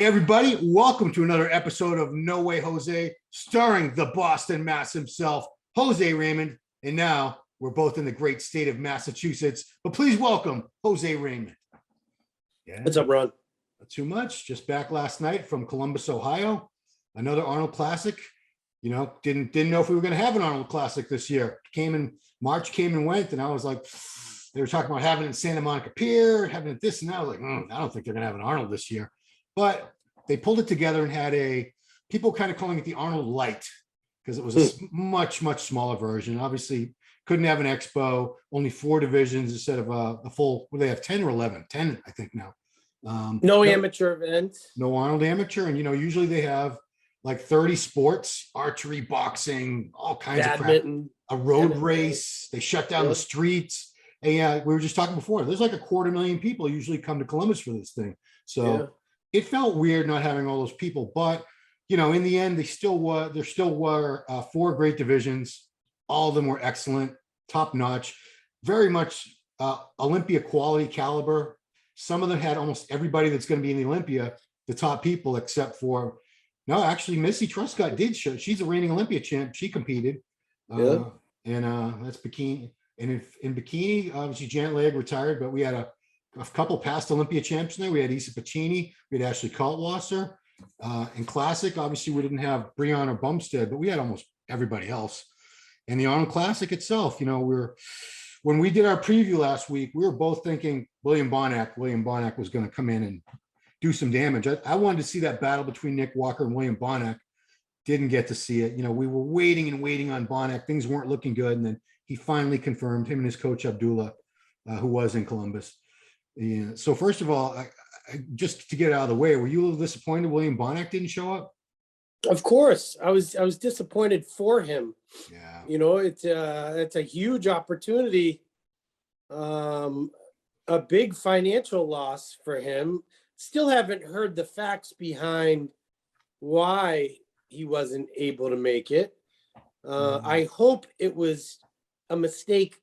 Hey everybody, welcome to another episode of No Way Jose, starring the Boston Mass himself, Jose Raymond. And now we're both in the great state of Massachusetts, but please welcome Jose Raymond. Yeah. What's up, Ron? Not too much. Just back last night from Columbus, Ohio. Another Arnold Classic. You know, didn't know if we were going to have an Arnold Classic this year. March came and went, and I was like, they were talking about having it in Santa Monica Pier, having it this and that. I was like, I don't think they're going to have an Arnold this year. But they pulled it together and had people kind of calling it the Arnold Light because it was a much smaller version. Obviously, couldn't have an expo, only 4 divisions instead of a full. Well, they have 10 or 11, 10, I think now. No amateur events. No Arnold amateur, and usually they have like 30 sports: archery, boxing, all kinds of crap. A road race. They shut down the streets. And we were just talking before. There's like 250,000 people usually come to Columbus for this thing. So. It felt weird not having all those people, but in the end, there still were 4 great divisions. All of them were excellent, top notch, very much Olympia quality caliber. Some of them had almost everybody that's going to be in the Olympia, the top people, except for Missy Truscott did show. She's a reigning Olympia champ. She competed, and that's Bikini. And in Bikini, obviously Janet Legg retired, but we had a couple past Olympia champs in there. We had Issa Pecini, we had Ashley Kaltwasser. In Classic, obviously we didn't have Breon or Bumstead, but we had almost everybody else. And the Arnold Classic itself, when we did our preview last week, we were both thinking William Bonac was going to come in and do some damage. I wanted to see that battle between Nick Walker and William Bonac. Didn't get to see it. We were waiting on Bonac. Things weren't looking good. And then he finally confirmed, him and his coach Abdullah, who was in Columbus. Yeah. So first of all, I just to get out of the way, were you a little disappointed William Bonac didn't show up? Of course, I was disappointed for him. Yeah. It's a huge opportunity, a big financial loss for him. Still haven't heard the facts behind why he wasn't able to make it. I hope it was a mistake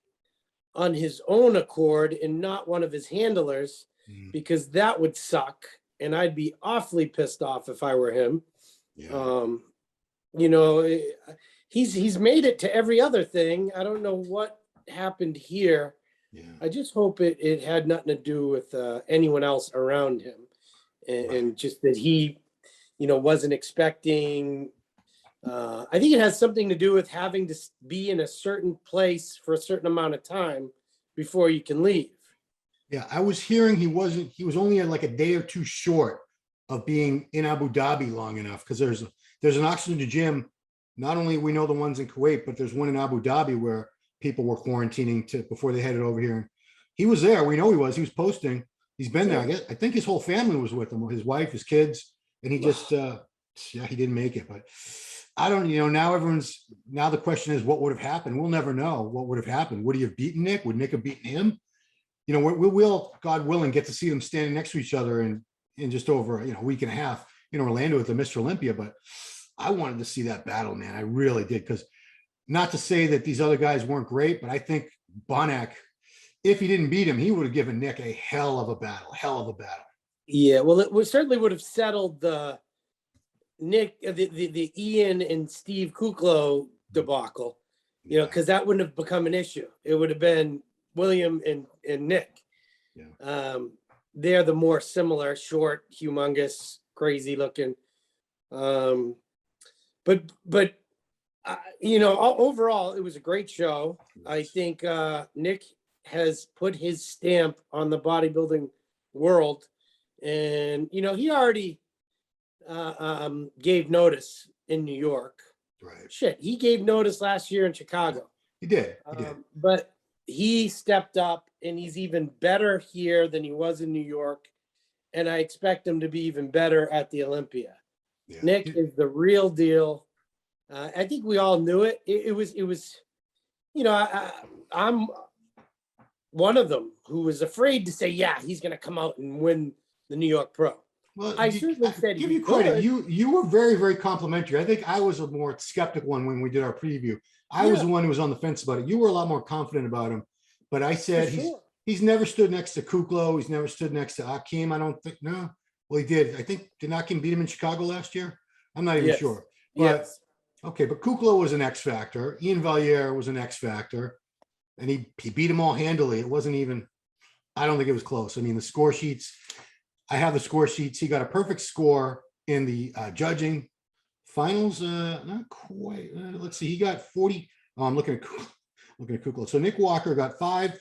on his own accord and not one of his handlers, because that would suck. And I'd be awfully pissed off if I were him. Yeah. He's made it to every other thing. I don't know what happened here. Yeah. I just hope it had nothing to do with anyone else around him, and just that he, wasn't expecting. I think it has something to do with having to be in a certain place for a certain amount of time before you can leave. Yeah, I was hearing he was only like a day or two short of being in Abu Dhabi long enough, because there's an oxygen gym. Not only we know the ones in Kuwait, but there's one in Abu Dhabi where people were quarantining before they headed over here. He was there. We know he was was he's been there. I think his whole family was with him, his wife, his kids, and he just, he didn't make it. But I don't, now the question is, what would have happened? We'll never know what would have happened. Would he have beaten Nick? Would Nick have beaten him? We will, God willing, get to see them standing next to each other in just over, a week and a half in Orlando at the Mr. Olympia. But I wanted to see that battle, man. I really did. Because not to say that these other guys weren't great, but I think Bonac, if he didn't beat him, he would have given Nick a hell of a battle. Yeah, well, it certainly would have settled the Iain and Steve Kuclo debacle, because that wouldn't have become an issue. It would have been William and Nick. Yeah. They're the more similar, short, humongous, crazy looking. But overall, it was a great show. I think Nick has put his stamp on the bodybuilding world, and he already gave notice in New York. Right. Shit, he gave notice last year in Chicago. He did. But he stepped up, and he's even better here than he was in New York. And I expect him to be even better at the Olympia. Yeah. Nick is the real deal. I think we all knew it. It was. I'm one of them who was afraid to say, yeah, he's going to come out and win the New York Pro. Well, I certainly said give you credit. You were very, very complimentary. I think I was a more skeptical one when we did our preview. I was the one who was on the fence about it. You were a lot more confident about him. But I said he's never stood next to Kuclo. He's never stood next to Akim. I don't think. No, Well, he did. I think did Akim beat him in Chicago last year? I'm not even Yes. sure. But Yes. okay, but Kuclo was an X factor. Iain Valliere was an X factor, and he beat them all handily. It wasn't even. I don't think it was close. I mean, the score sheets. I have the score sheets. He got a perfect score in the judging finals. Not quite. Let's see. He got 40. Oh, I'm looking at Kuclo. So Nick Walker got 5,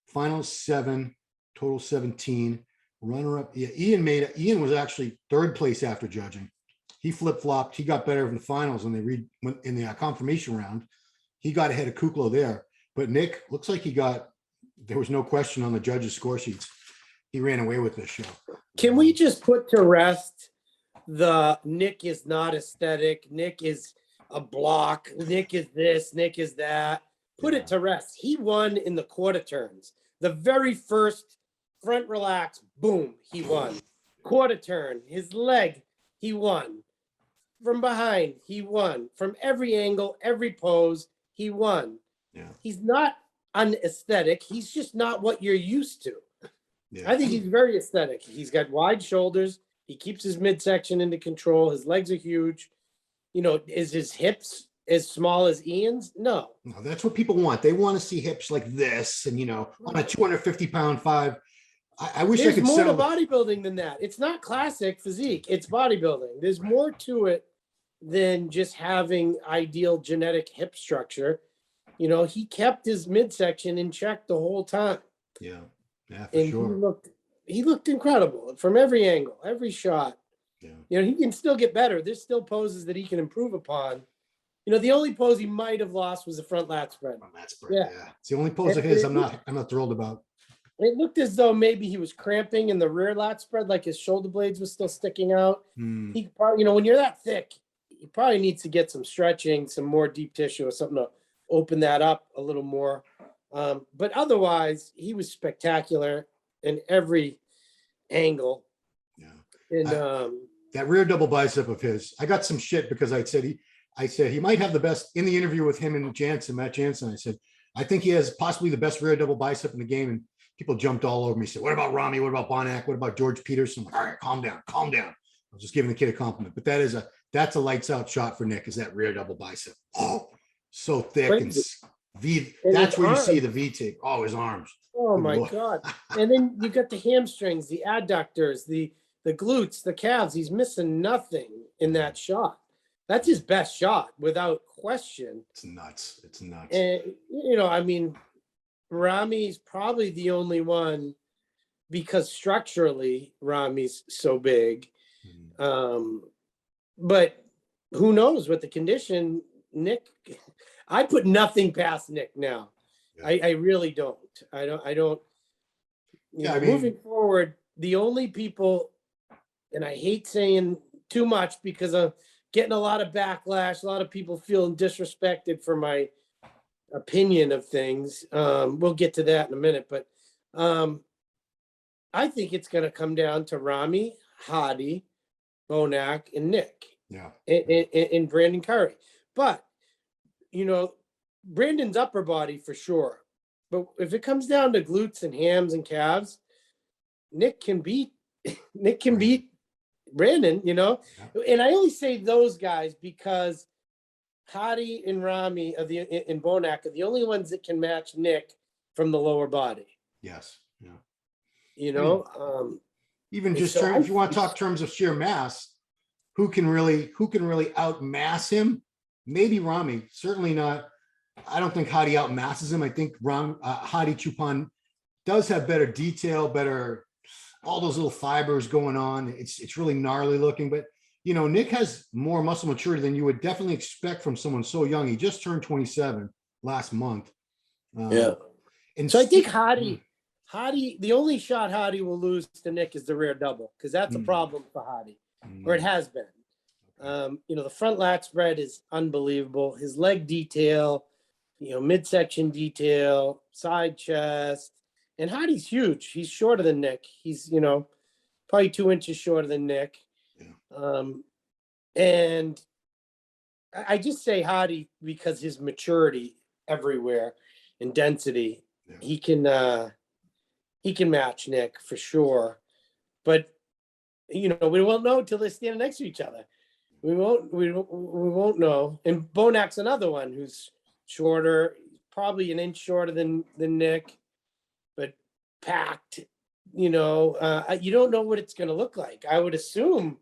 finals 7, total 17. Runner up. Yeah, Iain was actually third place after judging. He flip flopped. He got better in the finals when in the confirmation round. He got ahead of Kuclo there. But Nick looks like there was no question on the judges' score sheets. He ran away with this show. Can we just put to rest the Nick is not aesthetic, Nick is a block, Nick is this, Nick is that? Put it to rest. He won in the quarter turns. The very first front relax, boom, he won. Quarter turn, his leg, he won. From behind, he won. From every angle, every pose, he won. Yeah. He's not unaesthetic. He's just not what you're used to. Yeah. I think he's very aesthetic. He's got wide shoulders. He keeps his midsection into control. His legs are huge. Is his hips as small as Iain's? No. No, that's what people want. They want to see hips like this, and on a 250-pound 5. I wish There's I could more settle. to bodybuilding than that. It's not classic physique. It's bodybuilding. There's more to it than just having ideal genetic hip structure. He kept his midsection in check the whole time. Yeah, for and sure. He looked incredible from every angle, every shot. Yeah. He can still get better. There's still poses that he can improve upon. The only pose he might have lost was the front lat spread. Yeah. It's the only pose of his I'm not thrilled about. It looked as though maybe he was cramping in the rear lat spread, like his shoulder blades was still sticking out. He probably, when you're that thick, he probably needs to get some stretching, some more deep tissue or something to open that up a little more. But otherwise, he was spectacular in every angle. Yeah. And that rear double bicep of his, I got some shit because I said he might have the best in the interview with him and Matt Jansen. I said, I think he has possibly the best rear double bicep in the game. And people jumped all over me. Said, what about Ramy? What about Bonac? What about George Peterson? All right, calm down. I was just giving the kid a compliment. But that's a lights out shot for Nick, is that rear double bicep. Oh, so thick and V. That's where you see the V tape. Oh, his arms. Oh my God. And then you got the hamstrings, the adductors, the glutes, the calves. He's missing nothing in that shot. That's his best shot without question. It's nuts. And, Ramy's probably the only one, because structurally Ramy's so big. But who knows what the condition, Nick, I put nothing past Nick now. Yeah. I really don't. I don't. Moving forward, the only people, and I hate saying too much because I'm getting a lot of backlash, a lot of people feeling disrespected for my opinion of things. We'll get to that in a minute, but I think it's going to come down to Ramy, Hadi, Bonac, and Nick. Yeah. And Brandon Curry. But, Brandon's upper body for sure. But if it comes down to glutes and hams and calves, Nick can beat Brandon, Yeah. And I only say those guys because Hadi and Ramy and Bonac are the only ones that can match Nick from the lower body. Yes. Yeah. Even just if you want to talk terms of sheer mass, who can really outmass him? Maybe Ramy. Certainly not. I don't think Hadi outmasses him. I think Hadi Chupan does have better detail, better all those little fibers going on. It's really gnarly looking, but Nick has more muscle maturity than you would definitely expect from someone so young. He just turned 27 last month. And so I think Hadi, the only shot Hadi will lose to Nick is the rear double, because that's a problem for Hadi, or it has been. The front lat spread is unbelievable. His leg detail, midsection detail, side chest, and Hadi's huge. He's shorter than Nick. He's, probably 2 inches shorter than Nick. And I just say Hadi because his maturity everywhere and density, he can match Nick for sure. But we won't know until they're standing next to each other. We won't know. And Bonac's another one who's shorter, probably an inch shorter than Nick, but packed. You don't know what it's going to look like. I would assume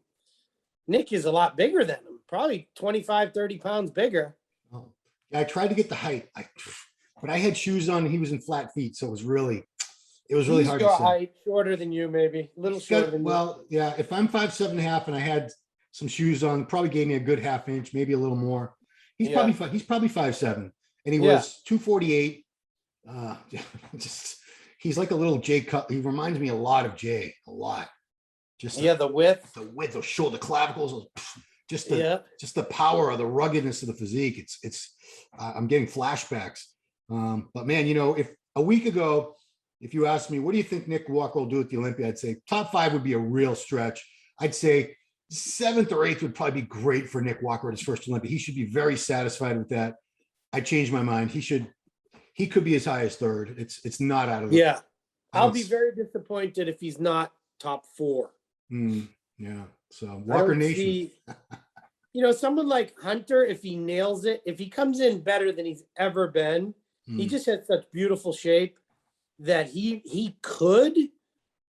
Nick is a lot bigger than him, probably 25, 30 pounds bigger. Oh. Yeah, I tried to get the height, but I had shoes on. He was in flat feet, so it was really hard to say. Height, shorter than you, maybe a little shorter than you. Well, yeah, if I'm 5'7.5" and I had some shoes on, probably gave me a good half inch, maybe a little more. He's probably 5'7", and he was 248. He's like a little Jay Cut. He reminds me a lot of Jay, a lot. Just the width, the shoulder, clavicles, just the power of the ruggedness of the physique. I'm getting flashbacks. But man, if a week ago, if you asked me, what do you think Nick Walker will do at the Olympia? I'd say top 5 would be a real stretch. I'd say 7th or 8th would probably be great for Nick Walker at his first Olympia. He should be very satisfied with that. I changed my mind. He could be as high as 3rd. It's not out of the I'll be very disappointed if he's not top 4. Yeah. So Walker Nation. Someone like Hunter, if he nails it, if he comes in better than he's ever been, he just has such beautiful shape that he could,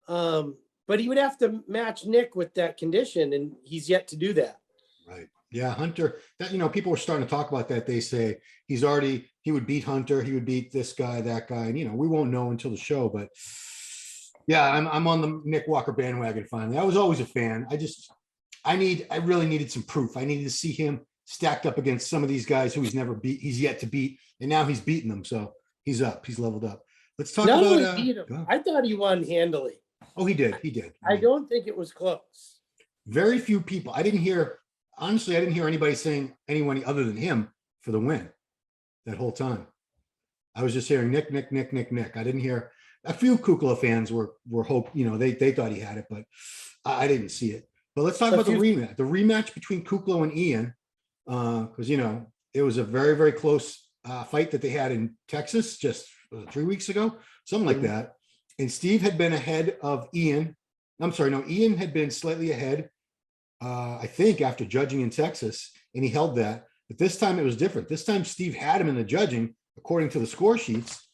but he would have to match Nick with that condition, and he's yet to do that. Right. Yeah, Hunter. That people were starting to talk about that. They say he would beat Hunter, he would beat this guy, that guy, and we won't know until the show. But yeah, I'm on the Nick Walker bandwagon finally. I was always a fan. I really needed some proof. I needed to see him stacked up against some of these guys who he's yet to beat, and now he's beaten them. So he's up. He's leveled up. Let's talk about. I thought he won handily. Oh, he did. I don't think it was close. Very few people. I didn't hear anybody saying anyone other than him for the win that whole time. I was just hearing Nick. I didn't hear. A few Kuclo fans were they thought he had it, but I didn't see it. But let's talk about the rematch. The rematch between Kuclo and Iain, because it was a very, very close fight that they had in Texas just 3 weeks ago, something like that. And Steve had been ahead of Iain. I'm sorry, no, Iain had been slightly ahead, I think, after judging in Texas, and he held that. But this time it was different. This time Steve had him in the judging according to the score sheets,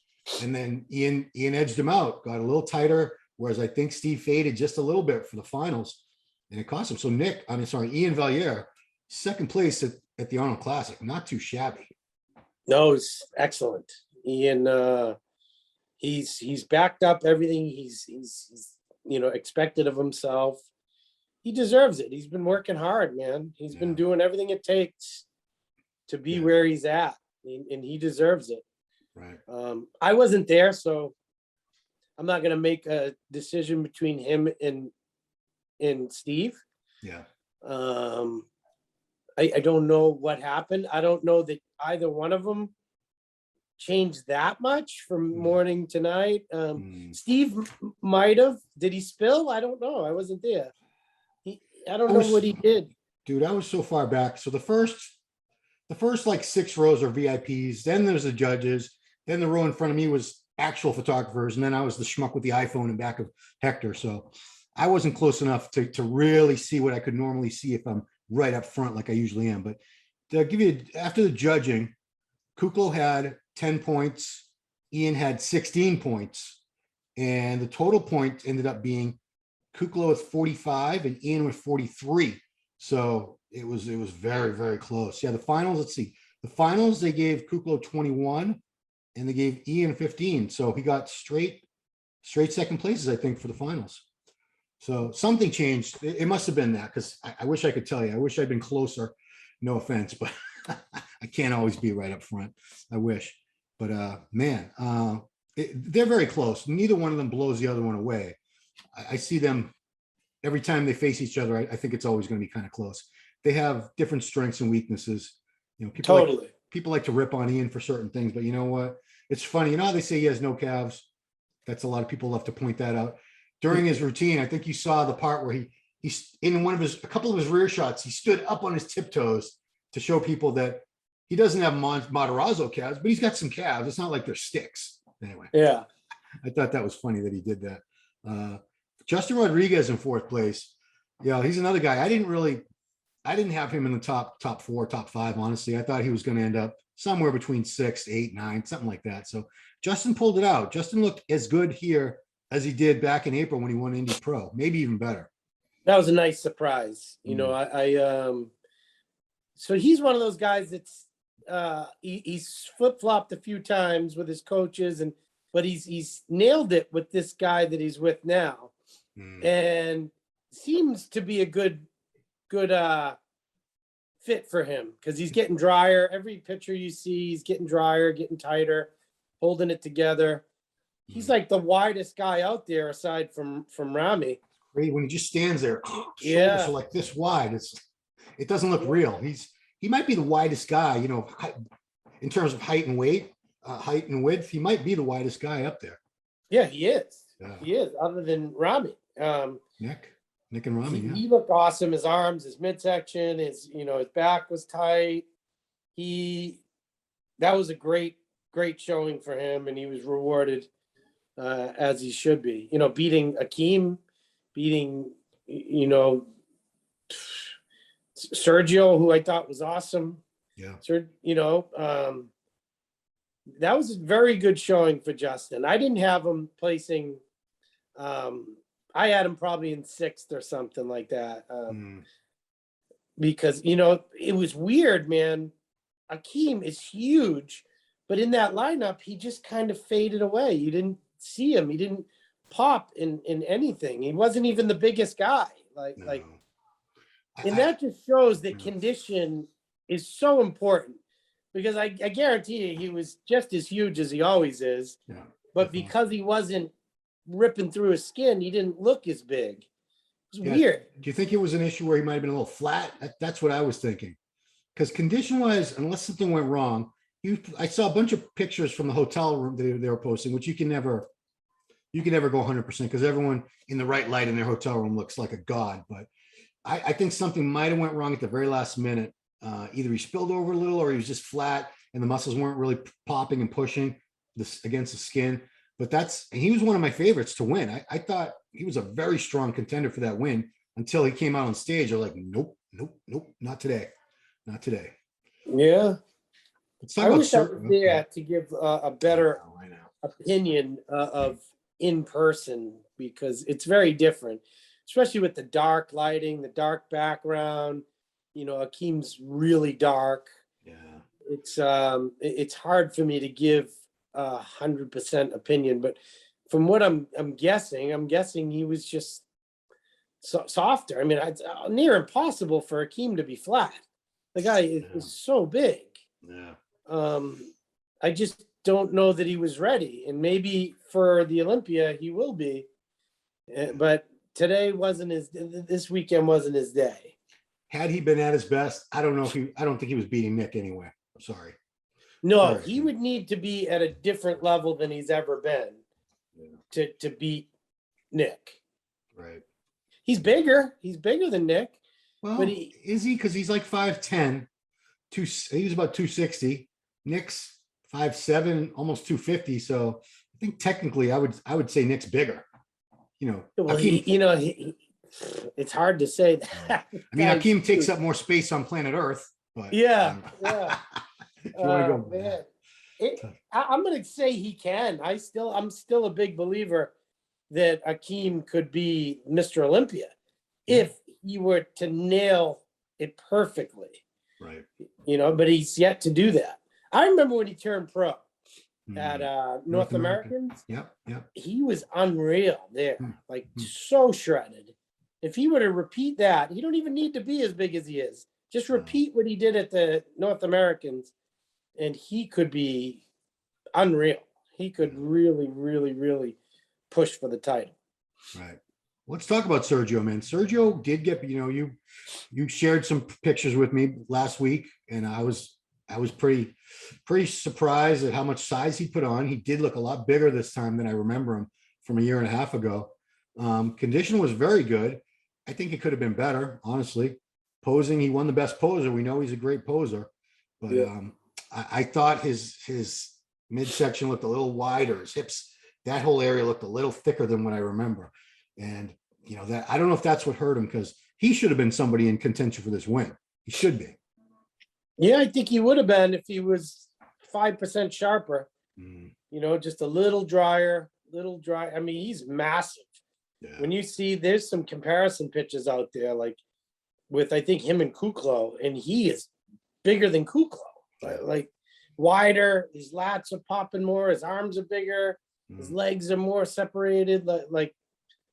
and then Iain edged him out, got a little tighter, whereas I think Steve faded just a little bit for the finals, and it cost him. So Iain Valliere, 2nd place at the Arnold Classic, not too shabby. No, it's excellent. Iain, he's backed up everything he's expected of himself. He deserves it. He's been working hard, man. He's been doing everything it takes to be where he's at, and he deserves it. Right. I wasn't there, so I'm not going to make a decision between him and Steve. Yeah. I don't know what happened. I don't know that either one of them changed that much from morning to night. Steve might have. Did he spill? I don't know. I wasn't there. I don't know what he did. Dude, I was so far back. So the first like 6 rows are VIPs. Then there's the judges. Then the row in front of me was actual photographers. And then I was the schmuck with the iPhone in back of Hector. So I wasn't close enough to really see what I could normally see if I'm right up front like I usually am. But to give you, after the judging, Kuclo had 10 points. Iain had 16 points. And the total point ended up being Kuclo with 45 and Iain with 43. So it was very, very close. Yeah, the finals, let's see. The finals, they gave Kuclo 21 and they gave Iain 15. So he got straight 2nd places, I think, for the finals. So something changed. It must have been that, because I wish I could tell you. I wish I'd been closer. No offense, but I can't always be right up front. I wish. But man, they're very close. Neither one of them blows the other one away. I see them every time they face each other. I think it's always going to be kind of close. They have different strengths and weaknesses. People like to rip on Iain for certain things, but you know what? It's funny. You know how they say he has no calves? That's a lot of people love to point that out. During his routine, I think you saw the part where he's in a couple of his rear shots, he stood up on his tiptoes to show people that he doesn't have Matarazzo calves, but he's got some calves. It's not like they're sticks. Anyway. Yeah. I thought that was funny that he did that. Justin Rodriguez in 4th place. Yeah, he's another guy. I didn't have him in the top four, top five, honestly. I thought he was going to end up somewhere between 6, 8, 9, something like that. So Justin pulled it out. Justin looked as good here as he did back in April when he won Indy Pro, maybe even better. That was a nice surprise. You know, so he's one of those guys that's he's flip-flopped a few times with his coaches, but he's nailed it with this guy that he's with now. And seems to be a good fit for him, because he's getting drier. Every picture you see, he's getting drier, getting tighter, holding it together. He's like the widest guy out there aside from Ramy. Great when he just stands there. Shoulders are like this wide. It doesn't look real. He might be the widest guy, you know, in terms of height and weight, height and width. He might be the widest guy up there. Yeah, he is. Yeah. He is, other than Ramy. Nick and Ramy. He looked awesome. His arms, his midsection, his back was tight. That was a great showing for him, and he was rewarded as he should be. You know, beating Akim, beating Sergio, who I thought was awesome. Yeah. That was a very good showing for Justin. I didn't have him placing. I had him probably in 6th or something like that. Because, it was weird, man. Akim is huge, but in that lineup, he just kind of faded away. You didn't see him. He didn't pop in anything. He wasn't even the biggest guy. And that just shows that condition is so important, because I guarantee you he was just as huge as he always is. Yeah, but because he wasn't ripping through his skin, he didn't look as big. It was weird. Do you think it was an issue where he might have been a little flat? That's what I was thinking. Because condition-wise, unless something went wrong, I saw a bunch of pictures from the hotel room they were posting, which you can never go 100% because everyone in the right light in their hotel room looks like a god. But I think something might have went wrong at the very last minute. Either he spilled over a little, or he was just flat and the muscles weren't really popping and pushing this against the skin. But he was one of my favorites to win. I thought he was a very strong contender for that win until he came out on stage. I was like, nope, not today. Not today. Yeah. I wish I was there to give a better opinion of in person, because it's very different, especially with the dark lighting, the dark background. Akim's really dark. Yeah. It's hard for me to give 100% opinion, but from what I'm guessing he was just softer. I mean, it's near impossible for Akim to be flat. The guy is so big. Yeah. I just don't know that he was ready, and maybe for the Olympia he will be, but this weekend wasn't his day. Had he been at his best, I don't think he was beating Nick anyway. I'm sorry. No, he would need to be at a different level than he's ever been to beat Nick. Right. He's bigger. He's bigger than Nick. Well, but is he? Because he's like 5'10", he was about 260. Nick's 5'7", almost 250. So I think technically I would say Nick's bigger. Well, it's hard to say that. I mean, Akim takes up more space on planet Earth. But yeah. If you want to go, man. I'm going to say he can. I'm still a big believer that Akim could be Mr. Olympia if he were to nail it perfectly. Right. But he's yet to do that. I remember when he turned pro at North Americans. Yep. He was unreal there, so shredded. If he were to repeat that, he don't even need to be as big as he is. Just repeat what he did at the North Americans, and he could be unreal. He could really, really, really push for the title. Right. Let's talk about Sergio, man. Sergio did get, you shared some pictures with me last week, and I was pretty surprised at how much size he put on. He did look a lot bigger this time than I remember him from a year and a half ago. Condition was very good. I think it could have been better, honestly. Posing, he won the best poser. We know he's a great poser, but I thought his midsection looked a little wider. His hips, that whole area looked a little thicker than what I remember. And that I don't know if that's what hurt him, because he should have been somebody in contention for this win. He should be. Yeah, I think he would have been if he was 5% sharper. You know, just a little dry. I mean, he's massive. Yeah. When you see, there's some comparison pictures out there, like with, I think, him and Kuclo, and he is bigger than Kuclo. Like wider, his lats are popping more, his arms are bigger, his legs are more separated. Like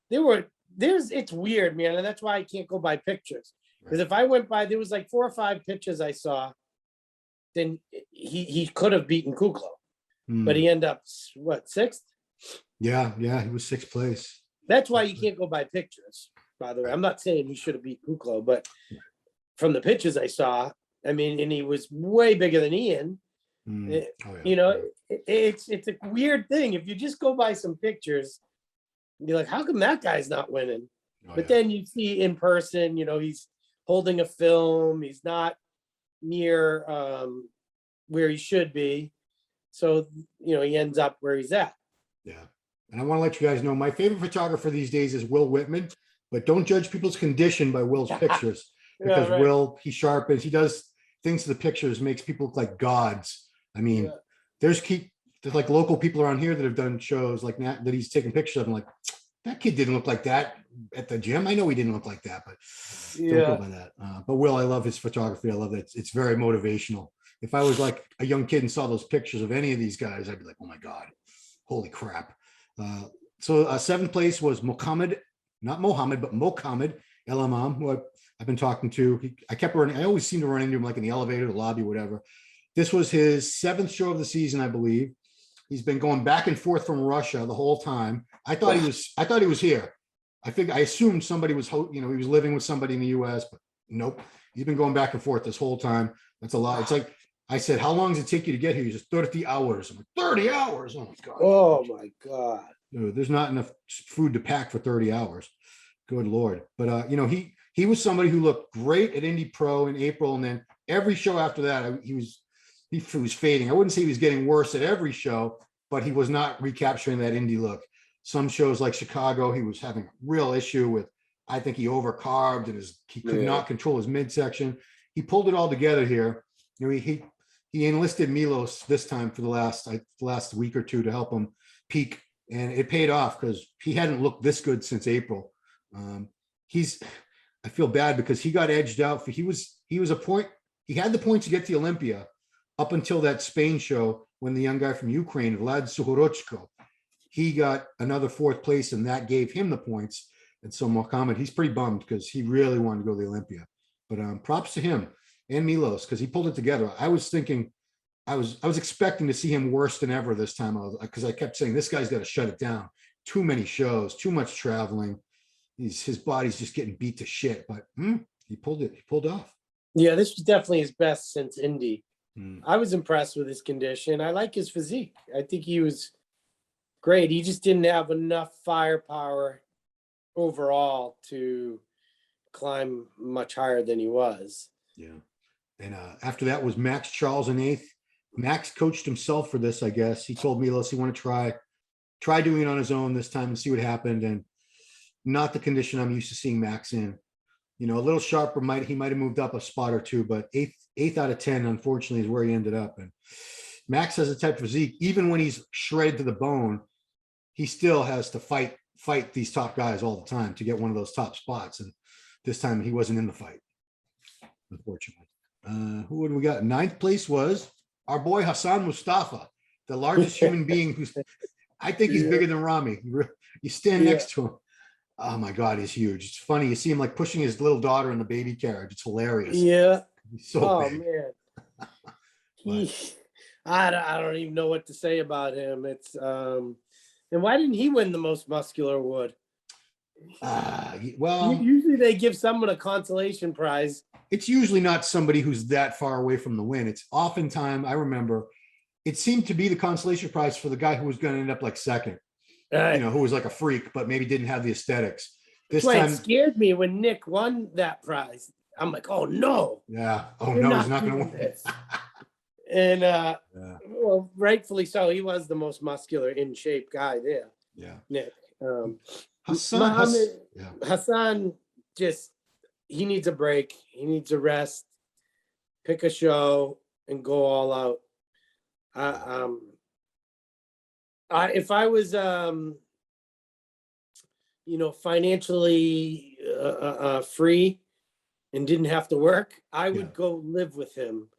it's weird, man. And that's why I can't go by pictures. Because if I went by, there was like 4 or 5 pictures I saw, then he could have beaten Kuclo. But he ended up, what, 6th? Yeah, he was 6th place. That's why you can't go by pictures, by the way. I'm not saying he should have beat Kuclo, but from the pictures I saw, I mean, and he was way bigger than Iain. You know, it's a weird thing. If you just go by some pictures, you're like, how come that guy's not winning? But then you see in person, you know, he's holding a film. He's not near where he should be. So, you know, he ends up where he's at. Yeah. And I want to let you guys know, my favorite photographer these days is Will Whitman, but don't judge people's condition by Will's pictures, because Will, he sharpens, he does things to the pictures, makes people look like gods. I mean, there's like local people around here that have done shows like that he's taking pictures of. I'm like, that kid didn't look like that at the gym. I know he didn't look like that, but don't go by that. But Will, I love his photography. I love that. It's very motivational. If I was like a young kid and saw those pictures of any of these guys, I'd be like, oh my God, holy crap. So 7th place was Mohammed, not Mohammed, but Mohammed Enam, who I've been talking to. I always seem to run into him like in the elevator, the lobby, whatever. This was his 7th show of the season, I believe. He's been going back and forth from Russia the whole time. I thought he was here. I assumed somebody was, he was living with somebody in the US, but nope. He's been going back and forth this whole time. That's a lot. It's like, I said, how long does it take you to get here? He says 30 hours. I'm like, 30 hours? Oh my God. Oh my God. There's not enough food to pack for 30 hours. Good Lord. But, he was somebody who looked great at Indy Pro in April. And then every show after that, he was fading. I wouldn't say he was getting worse at every show, but he was not recapturing that Indy look. Some shows like Chicago, he was having a real issue with, I think he overcarbed and he could not control his midsection. He pulled it all together here. He enlisted Milos this time for the last week or two to help him peak, and it paid off because he hadn't looked this good since April. I feel bad because he got edged out. He had the points to get to Olympia up until that Spain show when the young guy from Ukraine, Vlad Suhorochko, he got another 4th place, and that gave him the points. And so Mohammed, he's pretty bummed because he really wanted to go to the Olympia. But props to him and Milos because he pulled it together. I was expecting to see him worse than ever this time, because I kept saying this guy's got to shut it down. Too many shows, too much traveling. His body's just getting beat to shit. But he pulled off. Yeah, this was definitely his best since Indy. I was impressed with his condition. I like his physique. I think he was great. He just didn't have enough firepower overall to climb much higher than he was. Yeah. And after that was Max Charles in 8th. Max coached himself for this, I guess. He told me, let's see, want to try doing it on his own this time and see what happened. And not the condition I'm used to seeing Max in. A little sharper, he might have moved up a spot or two, but 8th out of 10, unfortunately, is where he ended up. And Max has a type of physique, even when he's shredded to the bone, he still has to fight these top guys all the time to get one of those top spots. And this time he wasn't in the fight, unfortunately. Who would we got? 9th place was our boy Hassan Mustafa, the largest human being I think he's bigger than Ramy. You stand next to him. Oh my God, he's huge. It's funny. You see him like pushing his little daughter in the baby carriage. It's hilarious. Yeah. He's so big. Man. I don't even know what to say about him. It's and why didn't he win the most muscular award? Well, usually they give someone a consolation prize. It's usually not somebody who's that far away from the win. It's oftentimes, I remember, it seemed to be the consolation prize for the guy who was going to end up like 2nd. Who was like a freak, but maybe didn't have the aesthetics. This time it scared me when Nick won that prize. I'm like, oh no. Yeah. Oh no, he's not going to win this. And well, rightfully so. He was the most muscular, in shape guy there. Yeah. Nick. Hassan Hassan just he needs a break. He needs a rest, pick a show, and go all out. If I was, financially free and didn't have to work, I would go live with him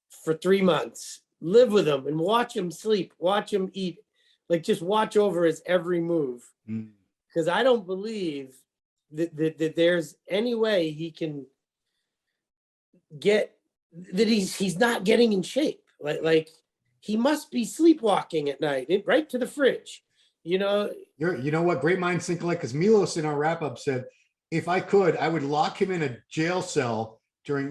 for 3 months. Live with him and watch him sleep, watch him eat, like just watch over his every move. Because I don't believe that there's any way he can get that he's not getting in shape. Like he must be sleepwalking at night, right to the fridge. You know what? Great minds think alike. Because Milos in our wrap up said, if I could, I would lock him in a jail cell during,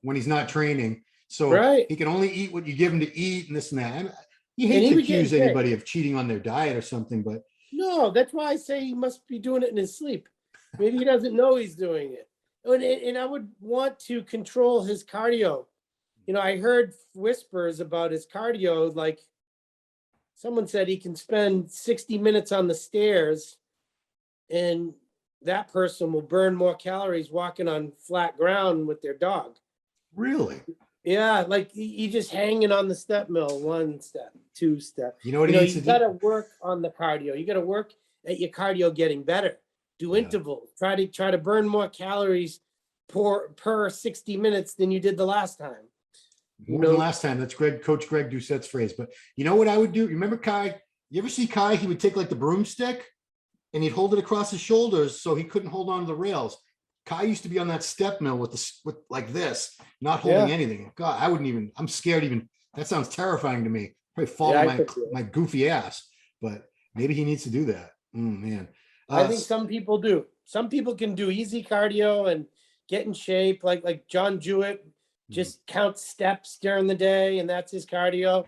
when he's not training. So he can only eat what you give him to eat and this and that. And you hate to accuse anybody of cheating on their diet or something, but no, that's why I say he must be doing it in his sleep. Maybe he doesn't know he's doing it. And I would want to control his cardio. I heard whispers about his cardio, like someone said he can spend 60 minutes on the stairs and that person will burn more calories walking on flat ground with their dog. Really? Yeah, like you just hanging on the step mill, 1 step, 2 step. You know what he needs to do? You got to work on the cardio. You got to work at your cardio getting better. Do intervals. Try to burn more calories per 60 minutes than you did the last time. More than last time. That's Coach Greg Doucette's phrase. But you know what I would do? You remember Kai? You ever see Kai? He would take like the broomstick and he'd hold it across his shoulders so he couldn't hold on to the rails. Kai used to be on that step mill with like this, not holding anything. God, I wouldn't even. I'm scared. Even that sounds terrifying to me. Probably fall on my goofy ass. But maybe he needs to do that. Man, I think some people do. Some people can do easy cardio and get in shape, like John Jewett. Just count steps during the day, and that's his cardio.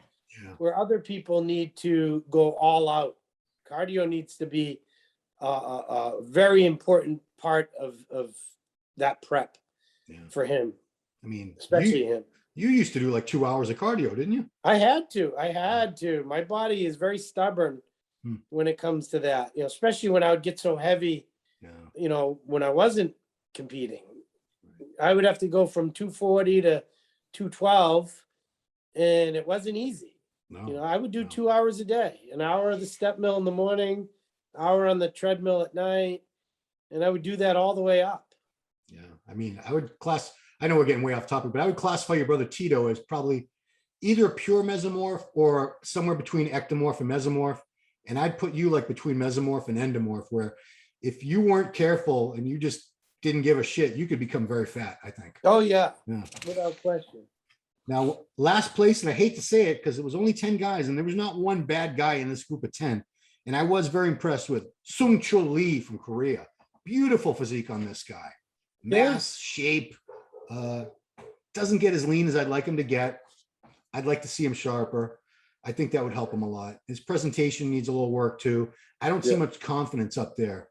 Where other people need to go all out. Cardio needs to be a very important part of that prep for him. I mean, especially him. You used to do like 2 hours of cardio, didn't you? I had to. My body is very stubborn when it comes to that. Especially when I would get so heavy. When I wasn't competing, I would have to go from 240 to 212, and it wasn't easy. No, I would do 2 hours a day, an hour of the step mill in the morning, hour on the treadmill at night, and I would do that all the way up. Yeah, I mean, I know we're getting way off topic, but I would classify your brother Tito as probably either a pure mesomorph or somewhere between ectomorph and mesomorph. And I'd put you like between mesomorph and endomorph, where if you weren't careful and you just didn't give a shit, you could become very fat, I think. Oh, yeah. Without question. Now, last place, and I hate to say it because it was only 10 guys, and there was not one bad guy in this group of 10. And I was very impressed with Seung Lee from Korea. Beautiful physique on this guy. Mass, shape, doesn't get as lean as I'd like him to get. I'd like to see him sharper. I think that would help him a lot. His presentation needs a little work too. I don't see much confidence up there.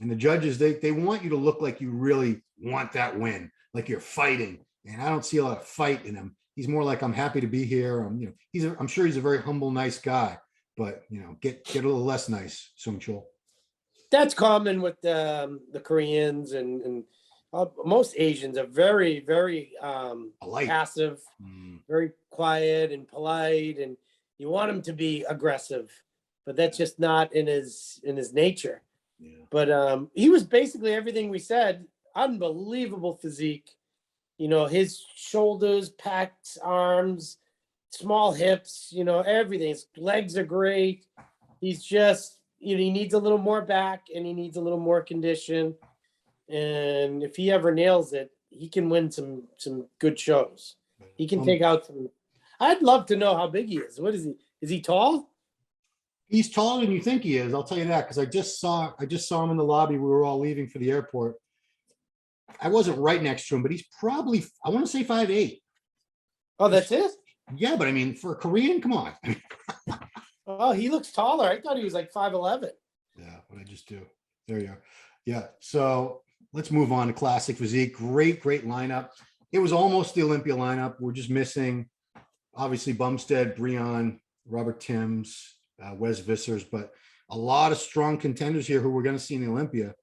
And the judges, they want you to look like you really want that win, like you're fighting. And I don't see a lot of fight in him. He's more like, I'm happy to be here. I'm sure he's a very humble, nice guy, but get a little less nice, Seung Chul. That's common with the Koreans and most Asians are very, very passive, very quiet and polite, and you want him to be aggressive, but that's just not in his nature. Yeah. But he was basically everything we said. Unbelievable physique. His shoulders, packed arms, small hips, everything. His legs are great. He's just, he needs a little more back and he needs a little more condition. And if he ever nails it, he can win some good shows. He can take out some. I'd love to know how big he is. What is he? Is he tall? He's taller than you think he is. I'll tell you that because I just saw him in the lobby. We were all leaving for the airport. I wasn't right next to him, but he's probably, I want to say 5'8". Oh, that's it? Yeah, but I mean, for a Korean, come on. Oh, he looks taller. I thought he was like 5'11". Yeah, what I just do. There you are. Yeah, so let's move on to Classic Physique. Great lineup. It was almost the Olympia lineup. We're just missing, obviously, Bumstead, Breon, Robert Timms, Wes Vissers, but a lot of strong contenders here who we're going to see in the Olympia.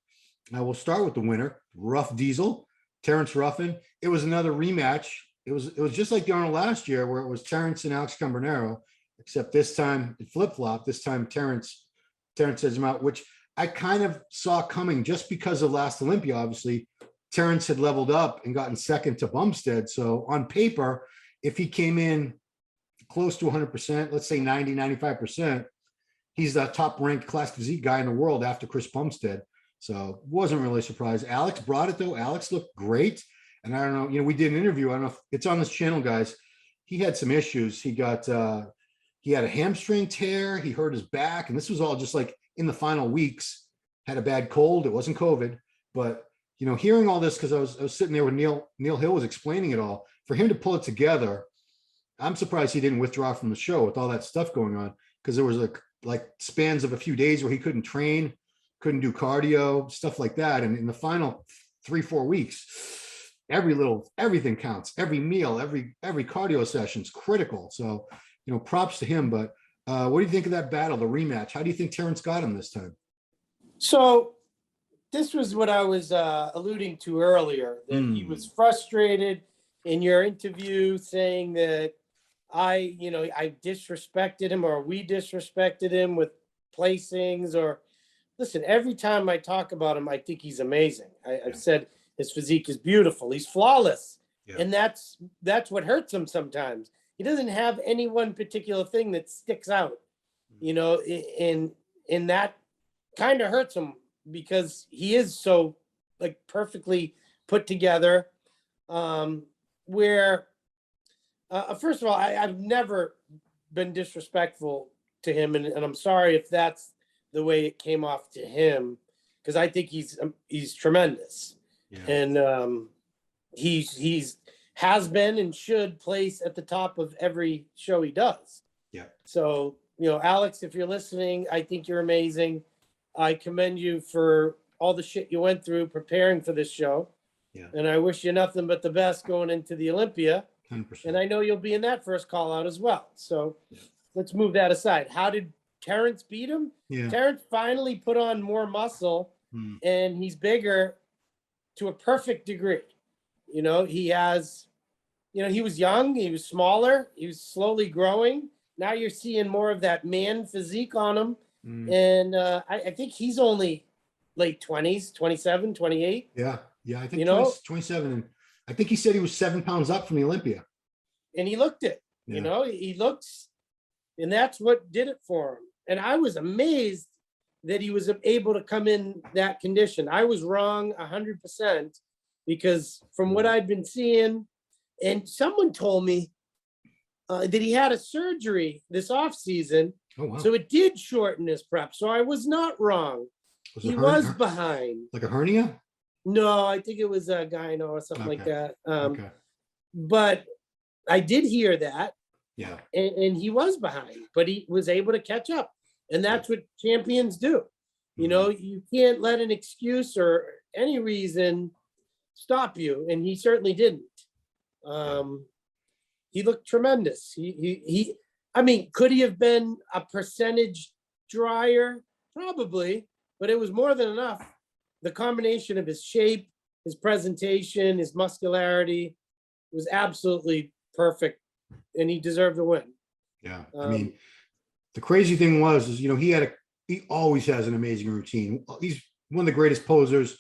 I will start with the winner, Rough Diesel, Terrence Ruffin. It was another rematch. It was just like the Arnold last year, where it was Terrence and Alex Cambronero, except this time it flip-flopped. This time Terrence edged him out, which I kind of saw coming just because of last Olympia. Obviously, Terrence had leveled up and gotten second to Bumstead. So on paper, if he came in close to 100%, let's say 90, 95%, he's the top ranked class physique guy in the world after Chris Bumstead. So wasn't really surprised. Alex brought it though. Alex looked great. And I don't know, we did an interview. I don't know if it's on this channel, guys. He had some issues. He had a hamstring tear. He hurt his back. And this was all just like in the final weeks, had a bad cold. It wasn't COVID, but hearing all this, because I was sitting there with Neil Hill was explaining it all. For him to pull it together, I'm surprised he didn't withdraw from the show with all that stuff going on, because there was like spans of a few days where he couldn't train, couldn't do cardio, stuff like that. And in the final 3-4 weeks, everything counts. Every meal, every cardio session is critical. So, props to him. But what do you think of that battle, the rematch? How do you think Terrence got him this time? So this was what I was alluding to earlier, that he was frustrated in your interview, saying that I disrespected him, or we disrespected him with placings. Or listen, every time I talk about him, I think he's amazing. I've said his physique is beautiful. He's flawless. Yeah. And that's what hurts him sometimes. He doesn't have any one particular thing that sticks out, and that kind of hurts him, because he is so like perfectly put together. Where first of all, I've never been disrespectful to him, and I'm sorry if that's the way it came off to him, because I think he's tremendous. Yeah. And he's has been and should place at the top of every show he does. Yeah. So, Alex, if you're listening, I think you're amazing. I commend you for all the shit you went through preparing for this show. Yeah. And I wish you nothing but the best going into the Olympia. 100%. And I know you'll be in that first call out as well. So let's move that aside. How did Terrence beat him? Yeah. Terrence finally put on more muscle, and he's bigger to a perfect degree. He has, he was young, he was smaller, he was slowly growing. Now you're seeing more of that man physique on him. And I think he's only late 20s, 27, 28. Yeah. Yeah. I think 27. And I think he said he was 7 pounds up from the Olympia. And he looked it, he looks, and that's what did it for him. And I was amazed that he was able to come in that condition. I was wrong 100%, because from what I'd been seeing, and someone told me that he had a surgery this off season. Oh, wow. So it did shorten his prep. So I was not wrong. He was behind. Like a hernia? No, I think it was a gyno or something like that. But I did hear that. Yeah. And he was behind, but he was able to catch up. And that's what champions do. You can't let an excuse or any reason stop you. And he certainly didn't. He looked tremendous. Could he have been a percentage drier? Probably, but it was more than enough. The combination of his shape, his presentation, his muscularity was absolutely perfect, and he deserved to win. Yeah. The crazy thing was, he always has an amazing routine. He's one of the greatest posers.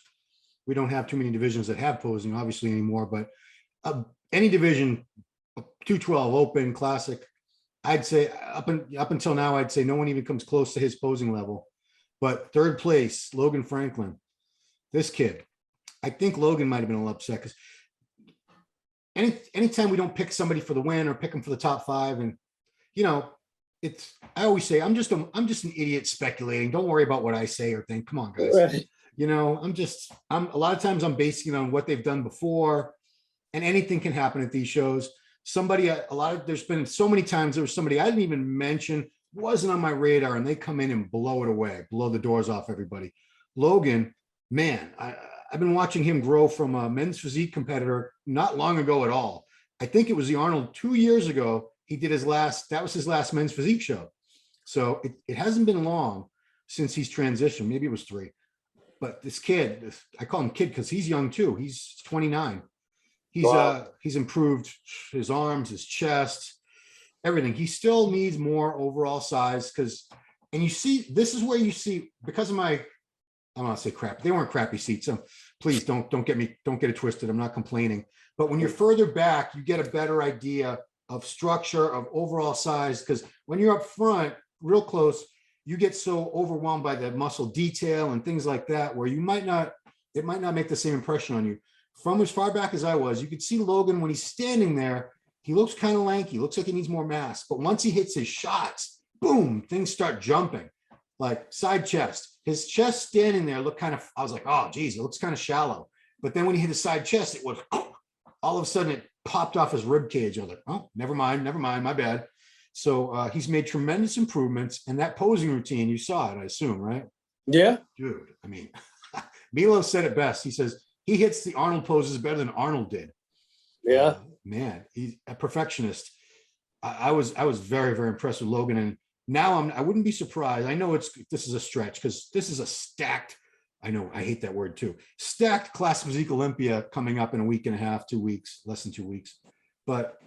We don't have too many divisions that have posing, obviously, anymore, but any division, 212, open, classic, I'd say up until now, I'd say no one even comes close to his posing level. But third place, Logan Franklin, this kid, I think Logan might've been a little upset, because anytime we don't pick somebody for the win or pick them for the top 5, and I always say, I'm just an idiot speculating. Don't worry about what I say or think. Come on, guys. Right. I'm a lot of times I'm basing it on what they've done before, and anything can happen at these shows. There's been so many times there was somebody I didn't even mention, wasn't on my radar, and they come in and blow it away, blow the doors off everybody. Logan, man, I've been watching him grow from a men's physique competitor not long ago at all. I think it was the Arnold 2 years ago. He did that was his last men's physique show. So it hasn't been long since he's transitioned. Maybe it was 3, But this kid, I call him kid because he's young too. He's 29. He's improved his arms, his chest, everything. He still needs more overall size and you see, this is where you see, because of I don't want to say crap. They weren't crappy seats. So please don't get it twisted. I'm not complaining. But when you're further back, you get a better idea of structure, of overall size. Because when you're up front, real close, you get so overwhelmed by the muscle detail and things like that, where it might not make the same impression on you. From as far back as I was, you could see Logan when he's standing there, he looks kind of lanky, looks like he needs more mass. But once he hits his shots, boom, things start jumping. Like side chest, his chest standing there looked kind of, I was like, oh, geez, it looks kind of shallow. But then when he hit his side chest, it was, all of a sudden it popped off his rib cage. I was like, oh, never mind, my bad. So he's made tremendous improvements. And that posing routine, you saw it, I assume, right? Yeah. Dude, I mean, Milo said it best. He says, he hits the Arnold poses better than Arnold did. Yeah. Man, he's a perfectionist. I was very, very impressed with Logan. And now I wouldn't be surprised. I know this is a stretch because this is a stacked, I know I hate that word too, stacked classic physique Olympia coming up in a week and a half, 2 weeks, less than 2 weeks. But,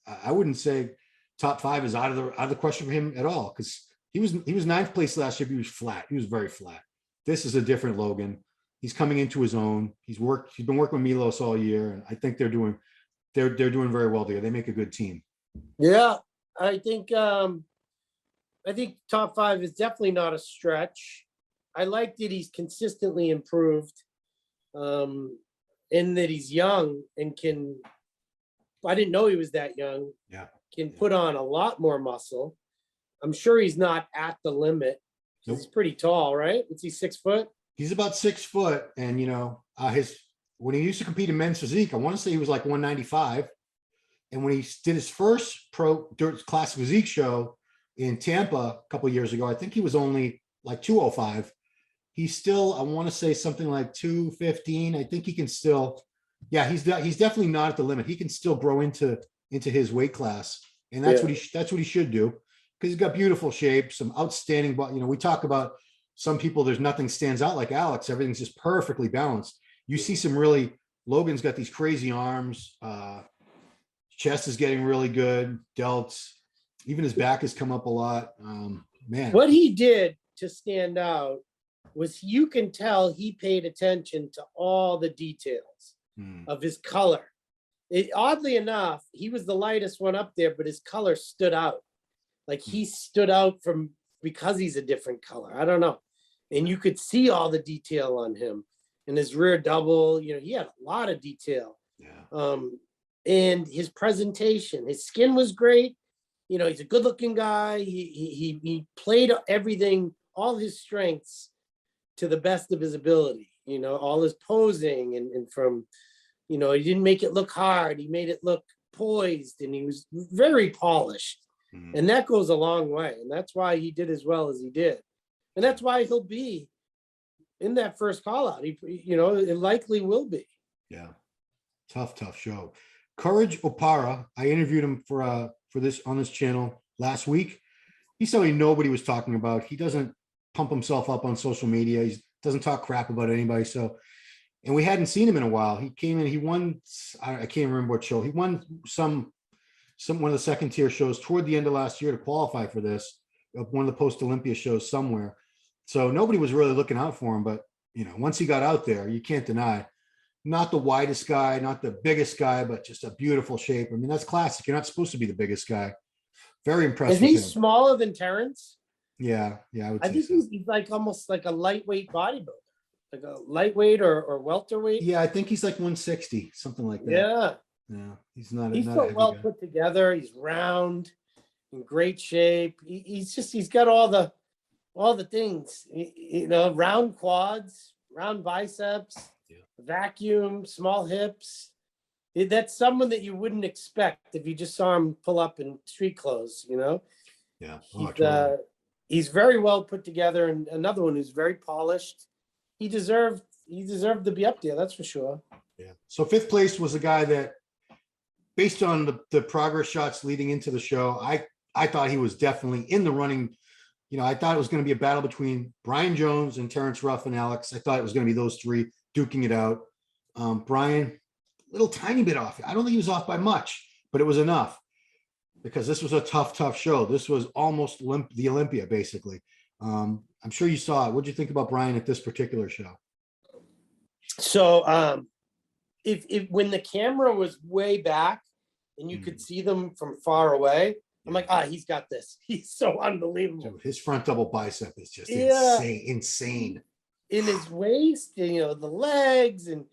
I wouldn't say top 5 is out of the question for him at all, because he was 9th place last year, but he was flat. He was very flat. This is a different Logan. He's coming into his own. He's been working with Milos all year, and I think they're doing very well together. They make a good team. Yeah, I think top 5 is definitely not a stretch. I like that he's consistently improved, and that he's young and I didn't know he was that young. Yeah. Can put on a lot more muscle. I'm sure he's not at the limit. Nope. He's pretty tall, right? Is he 6 foot? He's about 6 foot. And, when he used to compete in men's physique, I want to say he was like 195. And when he did his first pro classic physique show in Tampa a couple of years ago, I think he was only like 205. He's still, I want to say something like 215. I think he can still, he's definitely not at the limit. He can still grow into his weight class. And that's what he should do, because he's got beautiful shape, some outstanding, we talk about some people, there's nothing stands out like Alex. Everything's just perfectly balanced. You see Logan's got these crazy arms. Chest is getting really good. Delts, even his back has come up a lot. Man, what he did to stand out was, you can tell he paid attention to all the details of his color. Oddly enough, he was the lightest one up there, but his color stood out. Like he stood out because he's a different color. I don't know. And you could see all the detail on him, and his rear double, he had a lot of detail. Yeah. And his presentation, his skin was great. He's a good looking guy. He played everything, all his strengths to the best of his ability, all his posing and from, he didn't make it look hard. He made it look poised, and he was very polished. And that goes a long way. And that's why he did as well as he did. And that's why he'll be in that first call out. It likely will be. Yeah. Tough show. Courage Opara, I interviewed him for this on this channel last week. He's somebody nobody was talking about. He doesn't pump himself up on social media. He doesn't talk crap about anybody. So, and we hadn't seen him in a while. He came in, he won, I can't remember what show. He won one of the second tier shows toward the end of last year to qualify for this, one of the post Olympia shows somewhere. So nobody was really looking out for him, but once he got out there, you can't deny, not the widest guy, not the biggest guy, but just a beautiful shape. I mean, that's classic. You're not supposed to be the biggest guy. Very impressive. Is he smaller than Terrence? Yeah. I think he's like almost like a lightweight bodybuilder, like a lightweight or welterweight. Yeah, I think he's like 160, something like that. Yeah. He's so well put together. He's round, in great shape. He's got all the things, round quads, round biceps, vacuum, small hips. That's someone that you wouldn't expect if you just saw him pull up in street clothes, Yeah. Totally. He's very well put together, and another one who's very polished. He deserved to be up there, that's for sure. Yeah. So 5th place was a guy that, based on the progress shots leading into the show, I thought he was definitely in the running, I thought it was going to be a battle between Brian Jones and Terrence Ruffin, Alex. I thought it was going to be those three duking it out. Brian, little tiny bit off. I don't think he was off by much, but it was enough because this was a tough show. This was almost the Olympia, basically. I'm sure you saw it. What'd you think about Brian at this particular show? So if when the camera was way back and you could see them from far away, I'm like, he's got this. He's so unbelievable. Dude, his front double bicep is just insane. In his waist, and, the legs, and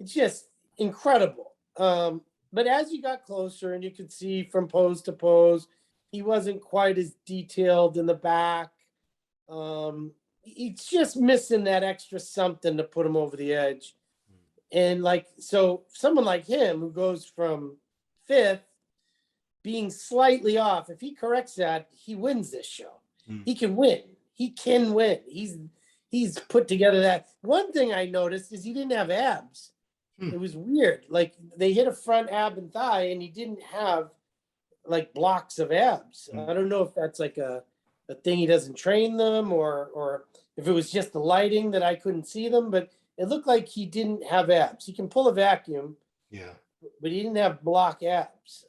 it's just incredible. But as you got closer and you could see from pose to pose, he wasn't quite as detailed in the back. He's just missing that extra something to put him over the edge. And so someone like him who goes from 5th, being slightly off, if he corrects that, he wins this show. He can win. He can win. He's put together that. One thing I noticed is he didn't have abs. It was weird. Like they hit a front ab and thigh, and he didn't have blocks of abs. I don't know if that's a thing he doesn't train them, or if it was just the lighting that I couldn't see them. But it looked like he didn't have abs. He can pull a vacuum. Yeah. But he didn't have block abs.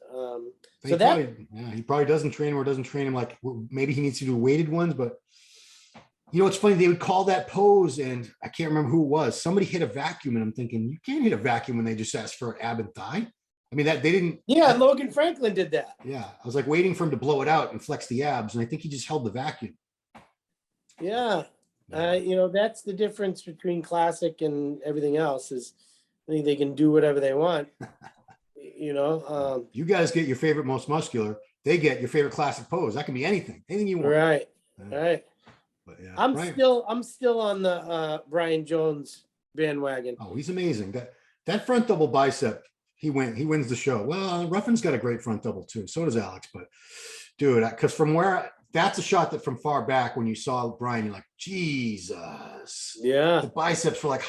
He probably doesn't train him or doesn't train him like maybe he needs to do weighted ones. But it's funny, they would call that pose, and I can't remember who it was. Somebody hit a vacuum, and I'm thinking you can't hit a vacuum when they just asked for ab and thigh. I mean, that they didn't. Yeah, Logan Franklin did that. Yeah, I was waiting for him to blow it out and flex the abs, and I think he just held the vacuum. Yeah, that's the difference between classic and everything else. Is I think they can do whatever they want. You guys get your favorite most muscular. They get your favorite classic pose. That can be anything you want. Right. But yeah, I'm still on the Brian Jones bandwagon. Oh, he's amazing. That front double bicep, he wins the show. Well, Ruffin's got a great front double too. So does Alex. But dude, because from where that's a shot that from far back when you saw Brian, you're like, Jesus. Yeah. The biceps were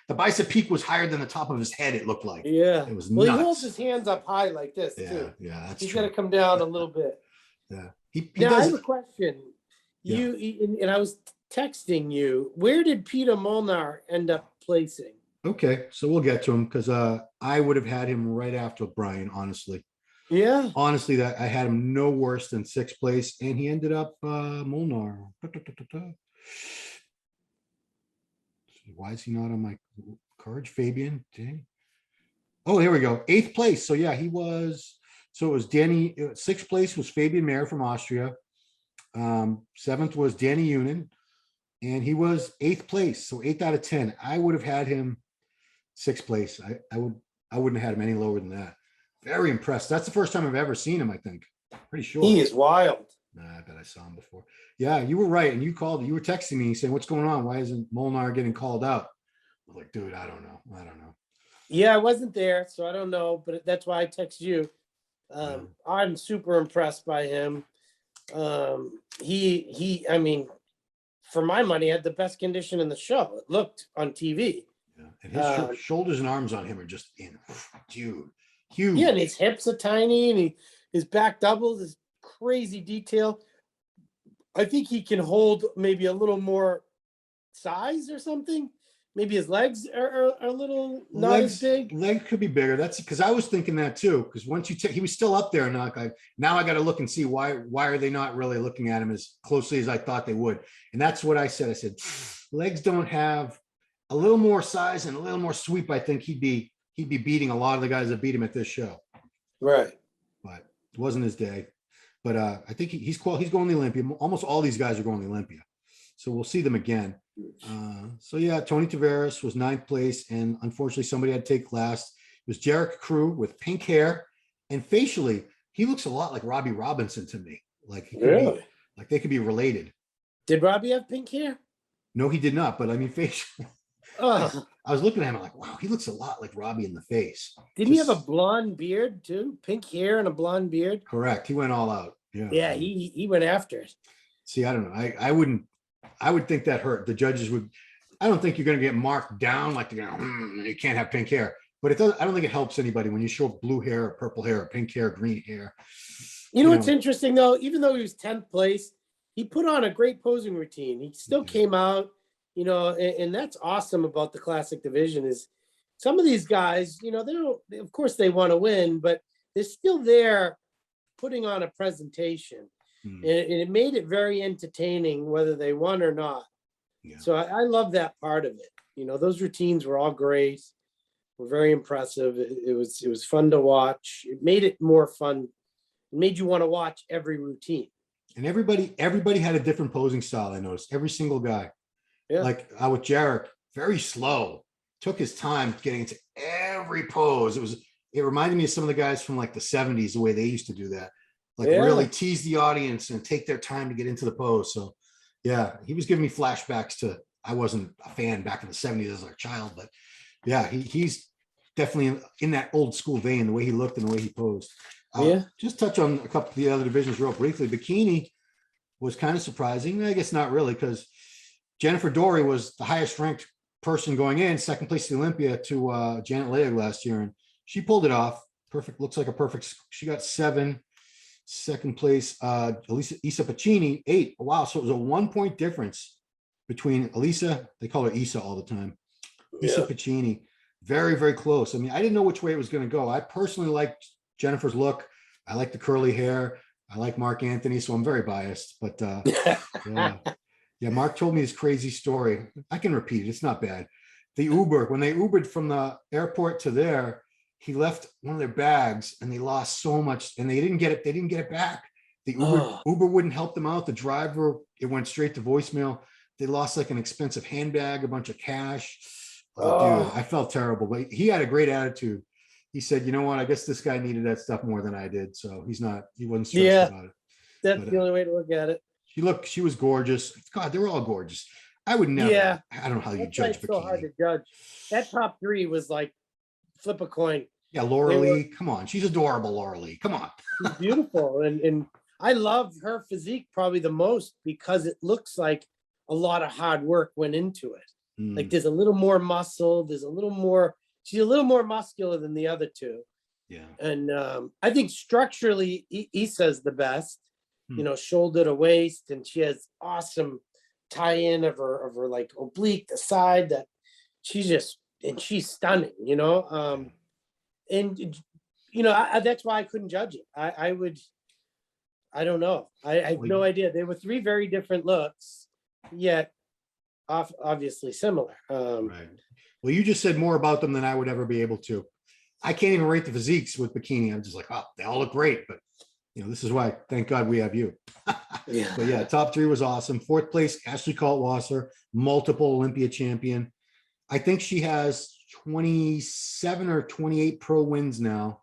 the bicep peak was higher than the top of his head. It looked like. Yeah. It was nuts. He holds his hands up high like this too. Yeah, that's He's true. got to come down a little bit. Yeah. I have a question. And I was texting you. Where did Peter Molnar end up placing? Okay, so we'll get to him because I would have had him right after Brian, honestly. Yeah. Honestly, that I had him no worse than 6th place, and he ended up Molnar. Why is he not on my card? Fabian, dang. Oh, here we go. 8th place. So yeah, he was. So it was Danny. 6th place was Fabian Mayer from Austria. 7th was Danny Unin, and he was 8th place. So 8th out of 10. I would have had him 6th place. I wouldn't have had him any lower than that. Very impressed. That's the first time I've ever seen him, I think. Pretty sure. He is wild. Nah, I bet I saw him before. Yeah, you were right. And you were texting me saying, what's going on? Why isn't Molnar getting called out? I was like, dude, I don't know. Yeah, I wasn't there, so I don't know, but that's why I text you. I'm super impressed by him. He I mean, for my money, had the best condition in the show. It looked on TV. Yeah, and his shoulders and arms on him are just huge. Yeah, and his hips are tiny, and his back doubles is crazy detail. I think he can hold maybe a little more size or something. Maybe his legs are a little not as big. Legs could be bigger. That's because I was thinking that too. Because once he was still up there, and now I got to look and see why are they not really looking at him as closely as I thought they would. And that's what I said. I said legs don't have a little more size and a little more sweep. I think he'd be beating a lot of the guys that beat him at this show. Right. But it wasn't his day. But I think he's going to the Olympia. Almost all these guys are going to the Olympia. So we'll see them again. So yeah, Tony Tavares was 9th place, and unfortunately somebody had to take last. It was Jarek Crew with pink hair, and facially he looks a lot like Robbie Robinson to me. Like they could be related. Did Robbie have pink hair? No, he did not. But I mean, facially, I was looking at him like, wow, he looks a lot like Robbie in the face. Didn't he have a blonde beard too? Pink hair and a blonde beard. Correct. He went all out. Yeah. Yeah, he went after it. See, I don't know. I would think that hurt. The judges would. I don't think you're going to get marked down like you can't have pink hair. But it does. I don't think it helps anybody when you show blue hair, or purple hair, or pink hair, green hair. You know what's interesting though? Even though he was 10th place, he put on a great posing routine. He still came out, you know, and that's awesome about the classic division is some of these guys, you know, they don't, of course they want to win, but they're still there putting on a presentation. And it made it very entertaining whether they won or not. Yeah. So I love that part of it. You know, those routines were all great, were very impressive. It was fun to watch. It made it more fun. It made you want to watch every routine. And everybody had a different posing style. I noticed every single guy. Yeah. Like with Jarek, very slow. Took his time getting into every pose. It reminded me of some of the guys from like the 70s, the way they used to do that. Like really tease the audience and take their time to get into the pose. So yeah, he was giving me flashbacks to, I wasn't a fan back in the 70s as a child, but yeah, he's definitely in that old school vein, the way he looked and the way he posed. Just touch on a couple of the other divisions real briefly. Bikini was kind of surprising. I guess not really, because Jennifer Dorie was the highest ranked person going in, second place at the Olympia to Janet Leag last year. And she pulled it off. Perfect. Looks like a perfect. She got 7. Second place, Isa Pecini, 8. Wow. So it was a 1-point difference between Elisa. They call her Isa all the time. Isa Pecini. Very, very close. I mean, I didn't know which way it was going to go. I personally liked Jennifer's look. I like the curly hair. I like Mark Anthony, so I'm very biased. But Mark told me his crazy story. I can repeat it. It's not bad. The Uber, when they Ubered from the airport to there, he left one of their bags and they lost so much and they didn't get it. They didn't get it back. The Uber wouldn't help them out. The driver, it went straight to voicemail. They lost like an expensive handbag, a bunch of cash. Dude, I felt terrible, but he had a great attitude. He said, you know what? I guess this guy needed that stuff more than I did. So he wasn't stressed about it. That's the only way to look at it. She was gorgeous. God, they were all gorgeous. I would never. Yeah. I don't know how you judge Bikini. So hard to judge. That top 3 was like flip a coin. Yeah, Laura Lee. Come on. She's adorable, Laura Lee. Come on. She's beautiful. And I love her physique probably the most because it looks like a lot of hard work went into it. Like there's a little more muscle. She's a little more muscular than the other two. Yeah. And I think structurally, Issa's the best, you know, shoulder to waist. And she has awesome tie-in of her like oblique, the side that she's stunning, you know? And, you know, that's why I couldn't judge it. I don't know. I have no idea. There were 3 very different looks, yet obviously similar. Right. Well, you just said more about them than I would ever be able to. I can't even rate the physiques with Bikini. I'm just like, oh, they all look great. But, you know, this is why, thank God we have you. But yeah, top 3 was awesome. 4th place, Ashley Kaltwasser, multiple Olympia champion. I think she has 27 or 28 pro wins now.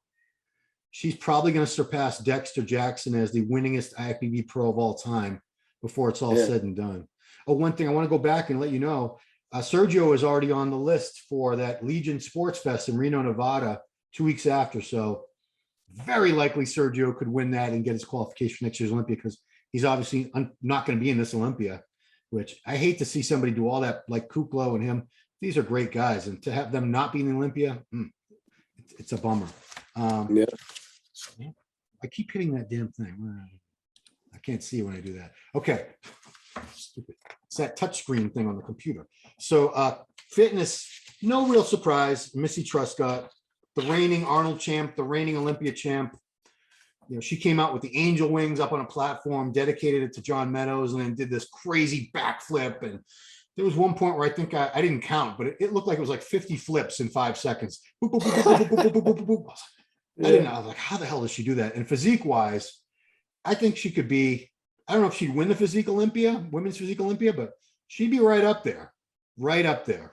She's probably going to surpass Dexter Jackson as the winningest IFBB pro of all time before it's all said and done. Oh, one thing I want to go back and let you know, Sergio is already on the list for that Legion Sports Fest in Reno, Nevada, 2 weeks after. So very likely Sergio could win that and get his qualification for next year's Olympia because he's obviously not going to be in this Olympia, which I hate to see somebody do all that like Kuclo and him. These are great guys. And to have them not be in the Olympia, it's a bummer. I keep hitting that damn thing. I can't see it when I do that. Okay. Stupid. It's that touchscreen thing on the computer. So fitness, no real surprise. Missy Truscott, the reigning Arnold champ, the reigning Olympia champ. You know, she came out with the angel wings up on a platform, dedicated it to John Meadows, and then did this crazy backflip. And there was one point where I think I didn't count, but it looked like it was like 50 flips in 5 seconds. Boop, boop, boop, boop, boop, boop, boop, boop, boop, boop. I was like, how the hell does she do that? And physique wise, I think she could be, I don't know if she'd win the Physique Olympia, women's Physique Olympia, but she'd be right up there.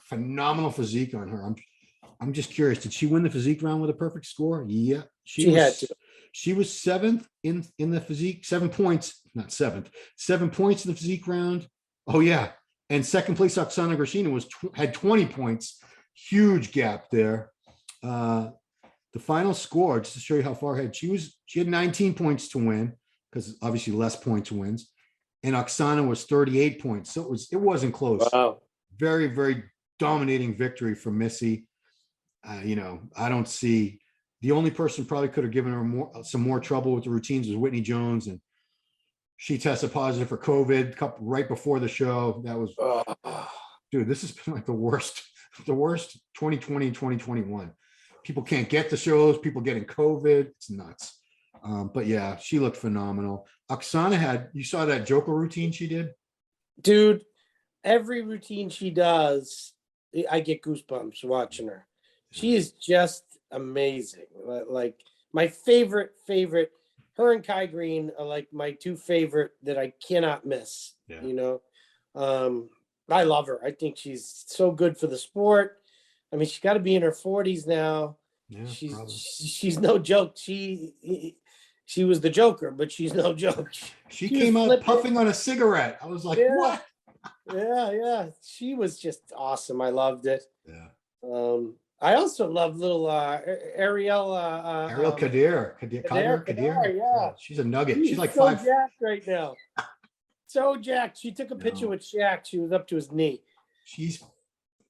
Phenomenal physique on her. I'm just curious. Did she win the physique round with a perfect score? Yeah, she had to. She was 7th in the physique, 7 points, not 7th, 7 points in the physique round. Oh yeah, and second place Oksana Grishinia had 20 points. Huge gap there. The final score, just to show you how far ahead she had 19 points to win, because obviously less points wins, and Oksana was 38 points, so it wasn't close. Wow. Very, very dominating victory for Missy. You know, I don't see, the only person probably could have given her some more trouble with the routines was Whitney Jones, and She tested positive for COVID right before the show. That was, dude, this has been like the worst 2020 and 2021. People can't get the shows, people getting COVID. It's nuts. But yeah, she looked phenomenal. Oksana you saw that Joker routine she did? Dude, every routine she does, I get goosebumps watching her. She is just amazing. Like my favorite, her and Kai Green are like my two favorite that I cannot miss, you know? I love her. I think she's so good for the sport. I mean, she's got to be in her 40s now. Yeah, she's no joke. She was the Joker, but she's no joke. She came out puffing on a cigarette. I was like, what? Yeah. She was just awesome. I loved it. Yeah. I also love little Ariel Kadir. Yeah. She's a nugget. She's like so 5. jacked right now. So jacked. She took a picture with Shaq. She was up to his knee.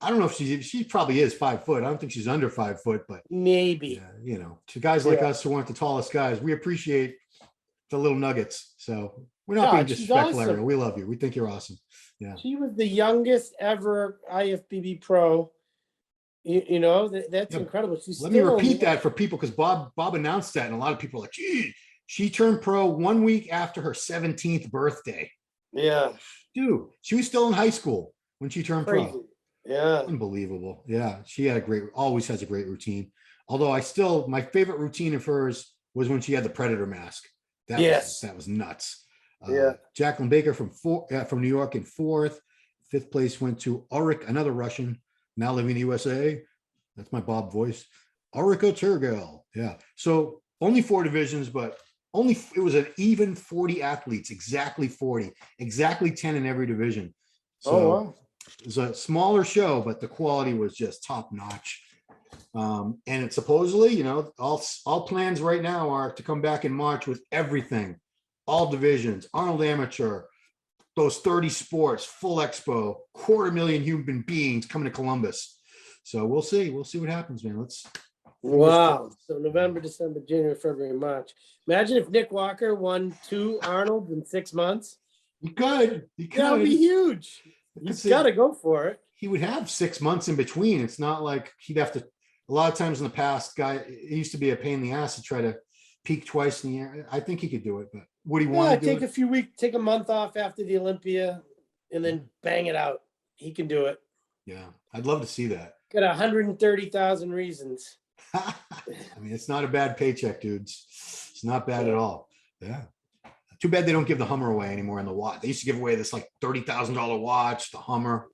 I don't know if she probably is 5 foot. I don't think she's under 5 foot, but maybe. Yeah, to guys like us who aren't the tallest guys, we appreciate the little nuggets. So we're not being disrespectful, Ariel. We love you. We think you're awesome. Yeah. She was the youngest ever IFBB pro. That's incredible. Let me repeat that for people, because Bob announced that, and a lot of people are like, gee, she turned pro 1 week after her 17th birthday. Yeah. Dude, she was still in high school when she turned pro. Yeah. Unbelievable. Yeah. She had always has a great routine. Although my favorite routine of hers was when she had the Predator mask. That was nuts. Jacqueline Baker from New York in 4th. 5th place went to Ulrich, another Russian, now living in the USA. That's my Bob voice. Ulrika Turgel. Yeah. So only 4 divisions, but it was an even 40 athletes, exactly 40, exactly 10 in every division. So wow. It was a smaller show, but the quality was just top notch. And it's supposedly, all plans right now are to come back in March with everything, all divisions, Arnold Amateur, those 30 sports, full expo, 250,000 human beings coming to Columbus. So we'll see. We'll see what happens, man. Wow. So November, December, January, February, March. Imagine if Nick Walker won 2 Arnolds in 6 months. He could. That would be huge. He's got to go for it. He would have 6 months in between. It's not like he'd have to. A lot of times in the past, it used to be a pain in the ass to try to peak twice in the year. I think he could do it, but would he want to take a few weeks, take a month off after the Olympia, and then bang it out? He can do it. Yeah, I'd love to see that. Got 130,000 reasons. I mean, it's not a bad paycheck, dudes. It's not bad at all. Yeah. Too bad they don't give the Hummer away anymore in the watch. They used to give away this like $30,000 watch, the Hummer.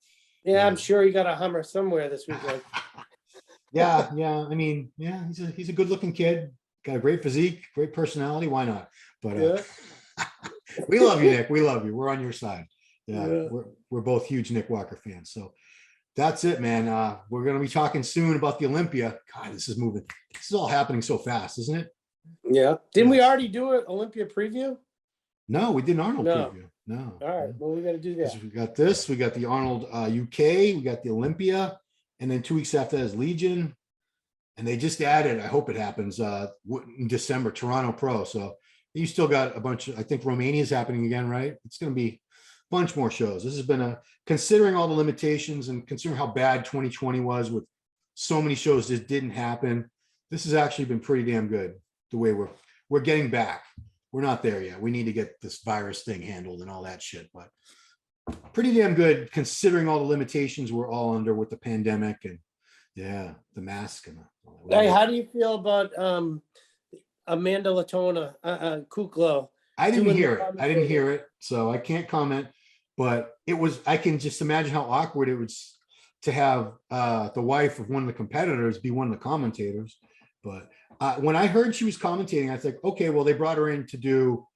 Yeah, I'm sure he got a Hummer somewhere this weekend. Yeah. I mean, he's a good-looking kid. Got a great physique, great personality. Why not? But we love you, Nick. We love you. We're on your side. Yeah. We're both huge Nick Walker fans. So that's it, man. We're going to be talking soon about the Olympia. God, this is moving. This is all happening so fast, isn't it? Yeah. Didn't we already do an Olympia preview? No, we did an Arnold preview. No. All right. Well, we got to do that. We got this. We got the Arnold UK. We got the Olympia. And then 2 weeks after that is Legion. And they just added, I hope it happens, in December, Toronto Pro. So you still got a bunch I think Romania is happening again, right? It's going to be a bunch more shows. This has been considering all the limitations and considering how bad 2020 was with so many shows that didn't happen. This has actually been pretty damn good the way we're getting back. We're not there yet. We need to get this virus thing handled and all that shit, but pretty damn good considering all the limitations we're all under with the pandemic and the mask. And hey, how do you feel about Amanda Latona, Kuclo? I didn't hear it, so I can't comment, but I can just imagine how awkward it was to have the wife of one of the competitors be one of the commentators. But when I heard she was commentating, I was like, okay, well, they brought her in to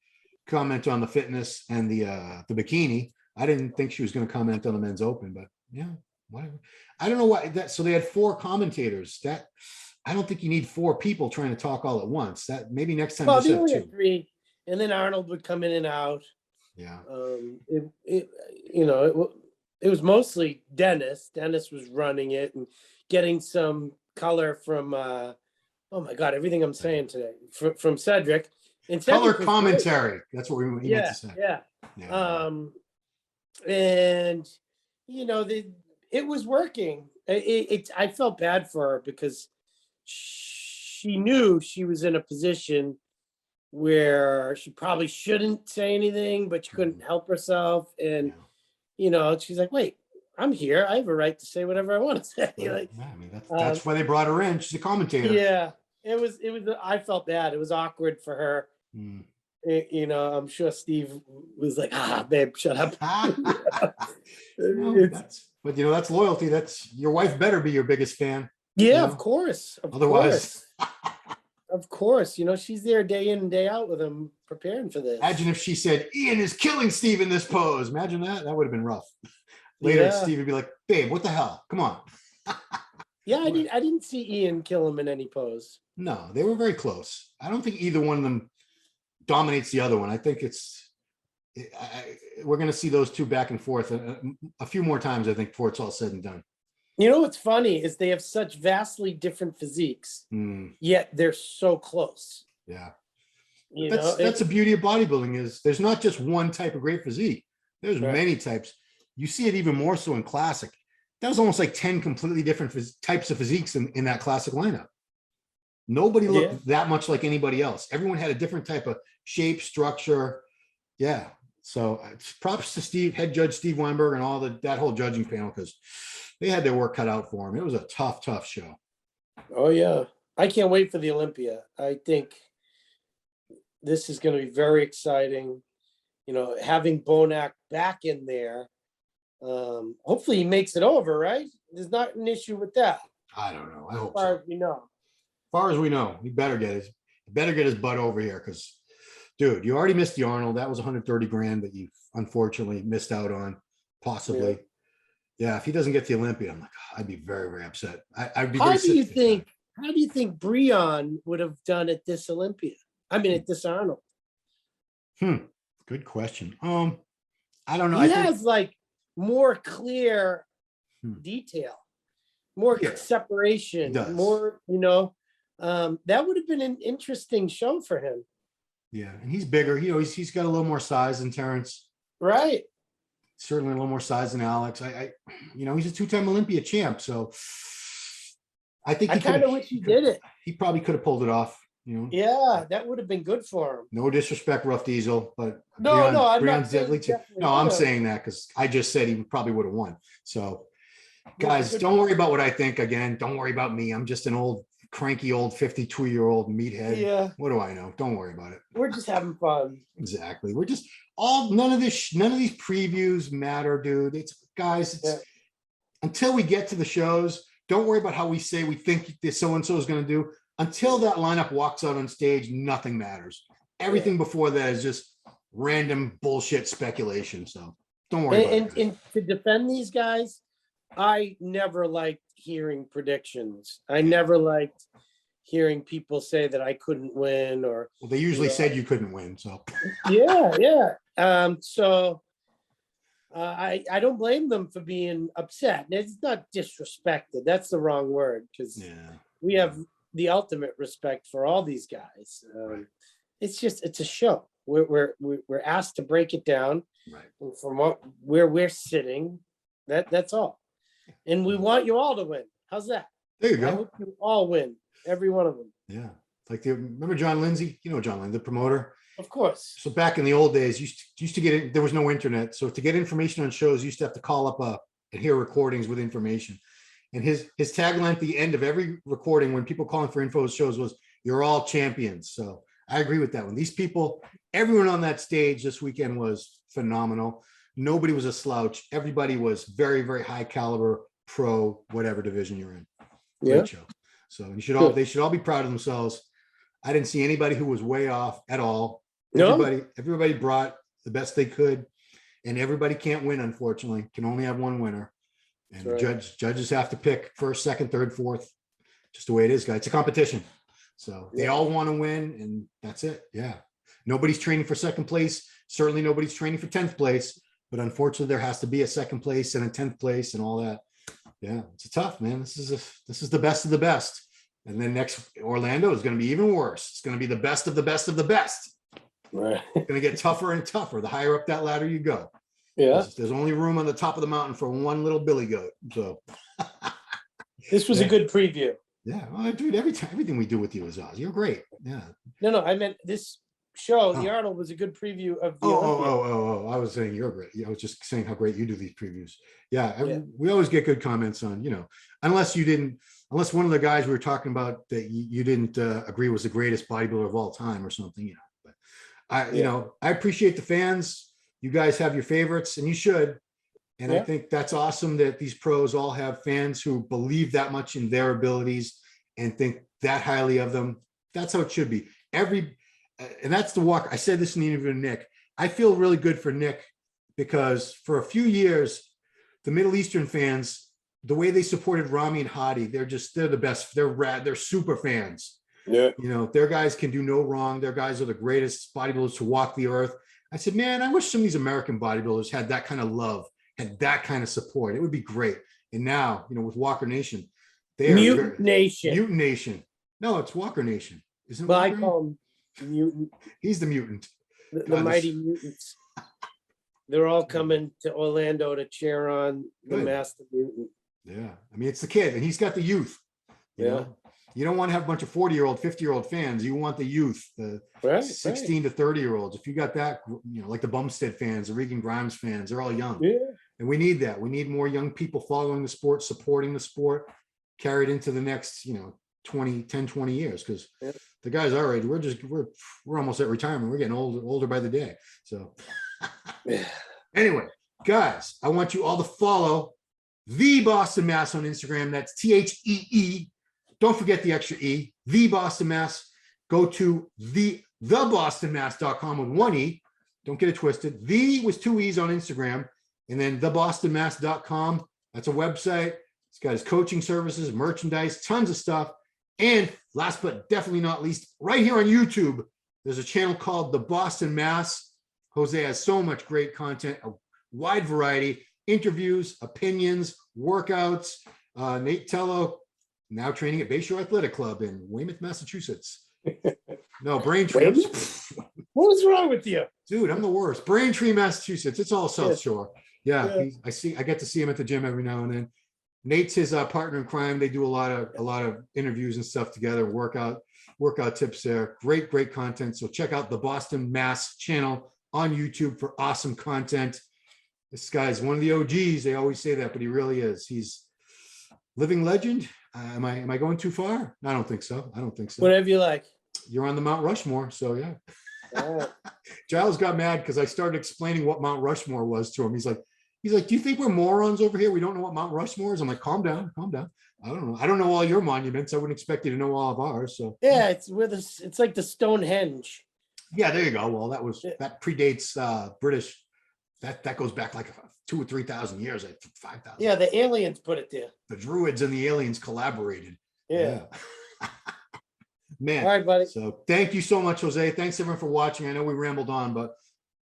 comment on the fitness and the bikini. I didn't think she was going to comment on the men's open, but yeah, whatever. I don't know why so they had 4 commentators. I don't think you need 4 people trying to talk all at once. That maybe next time. Well, they only had 3, and then Arnold would come in and out. Yeah. It was mostly Dennis. Dennis was running it and getting some color from oh my God, everything I'm saying today from Cedric. And color Cedric was commentary. That's what we meant great. to say. Yeah. Yeah. And you know, it was working. I felt bad for her because she knew she was in a position where she probably shouldn't say anything, but she couldn't help herself. And you know, she's like, "Wait, I'm here. I have a right to say whatever I want to say." Like, I mean, that's why they brought her in. She's a commentator. Yeah, it was. I felt bad. It was awkward for her. You know, I'm sure Steve was like, babe, shut up. But you know, that's loyalty. That's your wife better be your biggest fan. Yeah, you know? of course. Otherwise, of course, you know, she's there day in and day out with him preparing for this. Imagine if she said, Iain is killing Steve in this pose. Imagine that. That would have been rough. Later, Steve would be like, babe, what the hell? Come on. Yeah, I didn't see Iain kill him in any pose. No, they were very close. I don't think either one of them dominates the other one. I think we're going to see those two back and forth a few more times, I think, before it's all said and done. You know what's funny is they have such vastly different physiques, yet they're so close. Yeah. That's the beauty of bodybuilding is there's not just one type of great physique. There's many types. You see it even more so in classic. That was almost like 10 completely different types of physiques in that classic lineup. Nobody looked that much like anybody else. Everyone had a different type of shape, structure. Yeah. So props to head judge Steve Weinberg and all that whole judging panel, because they had their work cut out for them. It was a tough show. Oh yeah. I can't wait for the Olympia. I think this is going to be very exciting. You know, having Bonac back in there. Hopefully he makes it over, right? There's not an issue with that. I don't know. I hope so. As far as we know, he better get his butt over here, because, dude, you already missed the Arnold. That was 130 grand that you unfortunately missed out on, possibly. Yeah, if he doesn't get the Olympia, I'm like, I'd be very, very upset. I'd be. How do you think Breon would have done at this Olympia? I mean, at this Arnold. Good question. I don't know. He has like more clear detail, more separation, more, that would have been an interesting show for him. Yeah, and he's bigger. He's got a little more size than Terrence. Right. Certainly a little more size than Alex. He's a two-time Olympia champ, so I think I kind of wish he did it. He probably could have pulled it off. Yeah, that would have been good for him. No disrespect, Rough Diesel, but Breon's deadly too. No, I'm saying that because I just said he probably would have won. So, guys, don't worry about what I think. Again, don't worry about me. I'm just an cranky old 52-year-old meathead. Yeah. What do I know? Don't worry about it. We're just having fun. Exactly. We're just none of these previews matter, dude. Until we get to the shows, don't worry about how we say we think this so-and-so is going to do. Until that lineup walks out on stage, nothing matters. Everything before that is just random bullshit speculation. So don't worry about it. And to defend these guys, I never liked hearing predictions. I never liked hearing people say that I couldn't win or. Well, they usually said you couldn't win. So. Yeah. I don't blame them for being upset. It's not disrespected. That's the wrong word, because we have the ultimate respect for all these guys. It's a show. We're asked to break it down from where we're sitting. That's all, and we want you all to win. How's that? There you go. I hope you all win, every one of them. Yeah, like remember John Lindsay? You know John Lindsay, the promoter. Of course. So back in the old days, used to get it. There was no internet, so to get information on shows, you used to have to call up and hear recordings with information. And his tagline at the end of every recording when people calling for info shows was, "You're all champions." So I agree with that one. These people, everyone on that stage this weekend was phenomenal. Nobody was a slouch. Everybody was very, very high caliber pro, whatever division you're in. Great show. So they should all be proud of themselves. I didn't see anybody who was way off at all. Everybody brought the best they could, and everybody can't win, unfortunately. Can only have one winner. And judges have to pick first, second, third, fourth, just the way it is, guys. It's a competition. So they all want to win, and that's it. Yeah. Nobody's training for second place. Certainly nobody's training for 10th place, but unfortunately there has to be a second place and a 10th place and all that. Yeah, it's tough, man. This is the best of the best. And then next Orlando is going to be even worse. It's going to be the best of the best of the best. Right. It's going to get tougher and tougher the higher up that ladder you go. Yeah. There's only room on the top of the mountain for one little billy goat. So this was a good preview. Yeah, well, dude, everything we do with you is awesome. You're great. Yeah. No, I meant this show, the Arnold, was a good preview of the Olympia. I was saying you're great. Yeah, I was just saying how great you do these previews. Yeah, we always get good comments on, unless one of the guys we were talking about that you didn't agree was the greatest bodybuilder of all time or something, But I appreciate the fans. You guys have your favorites, and you should. And I think that's awesome that these pros all have fans who believe that much in their abilities and think that highly of them. That's how it should be. And that's the walk. I said this in the interview with Nick. I feel really good for Nick because for a few years, the Middle Eastern fans, the way they supported Ramy and Hadi, they're the best. They're rad. They're super fans. Yeah. Their guys can do no wrong. Their guys are the greatest bodybuilders to walk the earth. I said, man, I wish some of these American bodybuilders had that kind of love. Had that kind of support. It would be great. And now, with Walker Nation, they are Mutant Nation. Mutant Nation. No, it's Walker Nation. Isn't it? Well, I call him Mutant. He's the mutant. The mighty mutants. They're all coming to Orlando to cheer on the Master Mutant. Yeah. I mean, it's the kid, and he's got the youth. You know? You don't want to have a bunch of 40-year-old, 50-year-old fans. You want the youth, the 16 to 30-year-olds. If you got that, like the Bumstead fans, the Regan Grimes fans, they're all young. Yeah. And we need that. We need more young people following the sport, supporting the sport, carried into the next, 20 years. Because the guys our age, we're almost at retirement. We're getting older by the day. So anyway, guys, I want you all to follow TheBostonMass on Instagram. That's THEE. Don't forget the extra E, TheBostonMass. Go to thebostonmass.com with one E. Don't get it twisted. The was two E's on Instagram. And then thebostonmass.com. That's a website. It's got his coaching services, merchandise, tons of stuff. And last but definitely not least, right here on YouTube, there's a channel called The Boston Mass. Jose has so much great content, a wide variety, interviews, opinions, workouts. Nate Tello, now training at Bayshore Athletic Club in Weymouth, Massachusetts. No, Braintree. What was wrong with you? Dude, I'm the worst. Braintree, Massachusetts. It's all South Shore. Yeah. I get to see him at the gym every now and then. Nate's his partner in crime. They do a lot of interviews and stuff together, workout tips there. Great content. So check out the Boston Mass channel on YouTube for awesome content. This guy's one of the OGs. They always say that, but he really is. He's living legend. Am I going too far? I don't think so. Whatever you like. You're on the Mount Rushmore, so yeah. Giles got mad because I started explaining what Mount Rushmore was to him. He's like, do you think we're morons over here? We don't know what Mount Rushmore is. I'm like, calm down. I don't know all your monuments. I wouldn't expect you to know all of ours. So yeah, it's like the Stonehenge. Yeah, there you go. Well, that predates British. That goes back like 2,000 or 3,000 years, like 5,000. Yeah, the aliens put it there. The Druids and the aliens collaborated. Yeah. Man. All right, buddy. So thank you so much, Jose. Thanks everyone for watching. I know we rambled on, but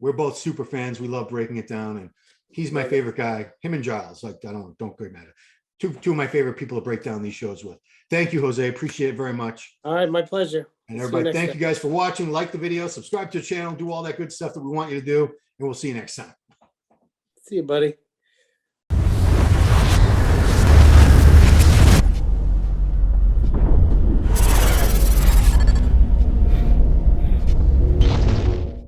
we're both super fans. We love breaking it down, and he's my favorite guy. Him and Giles. Like, don't get mad at it. Two of my favorite people to break down these shows with. Thank you, Jose. Appreciate it very much. All right, my pleasure. And everybody, thank you guys for watching. Like the video, subscribe to the channel, do all that good stuff that we want you to do, and we'll see you next time. See you, buddy.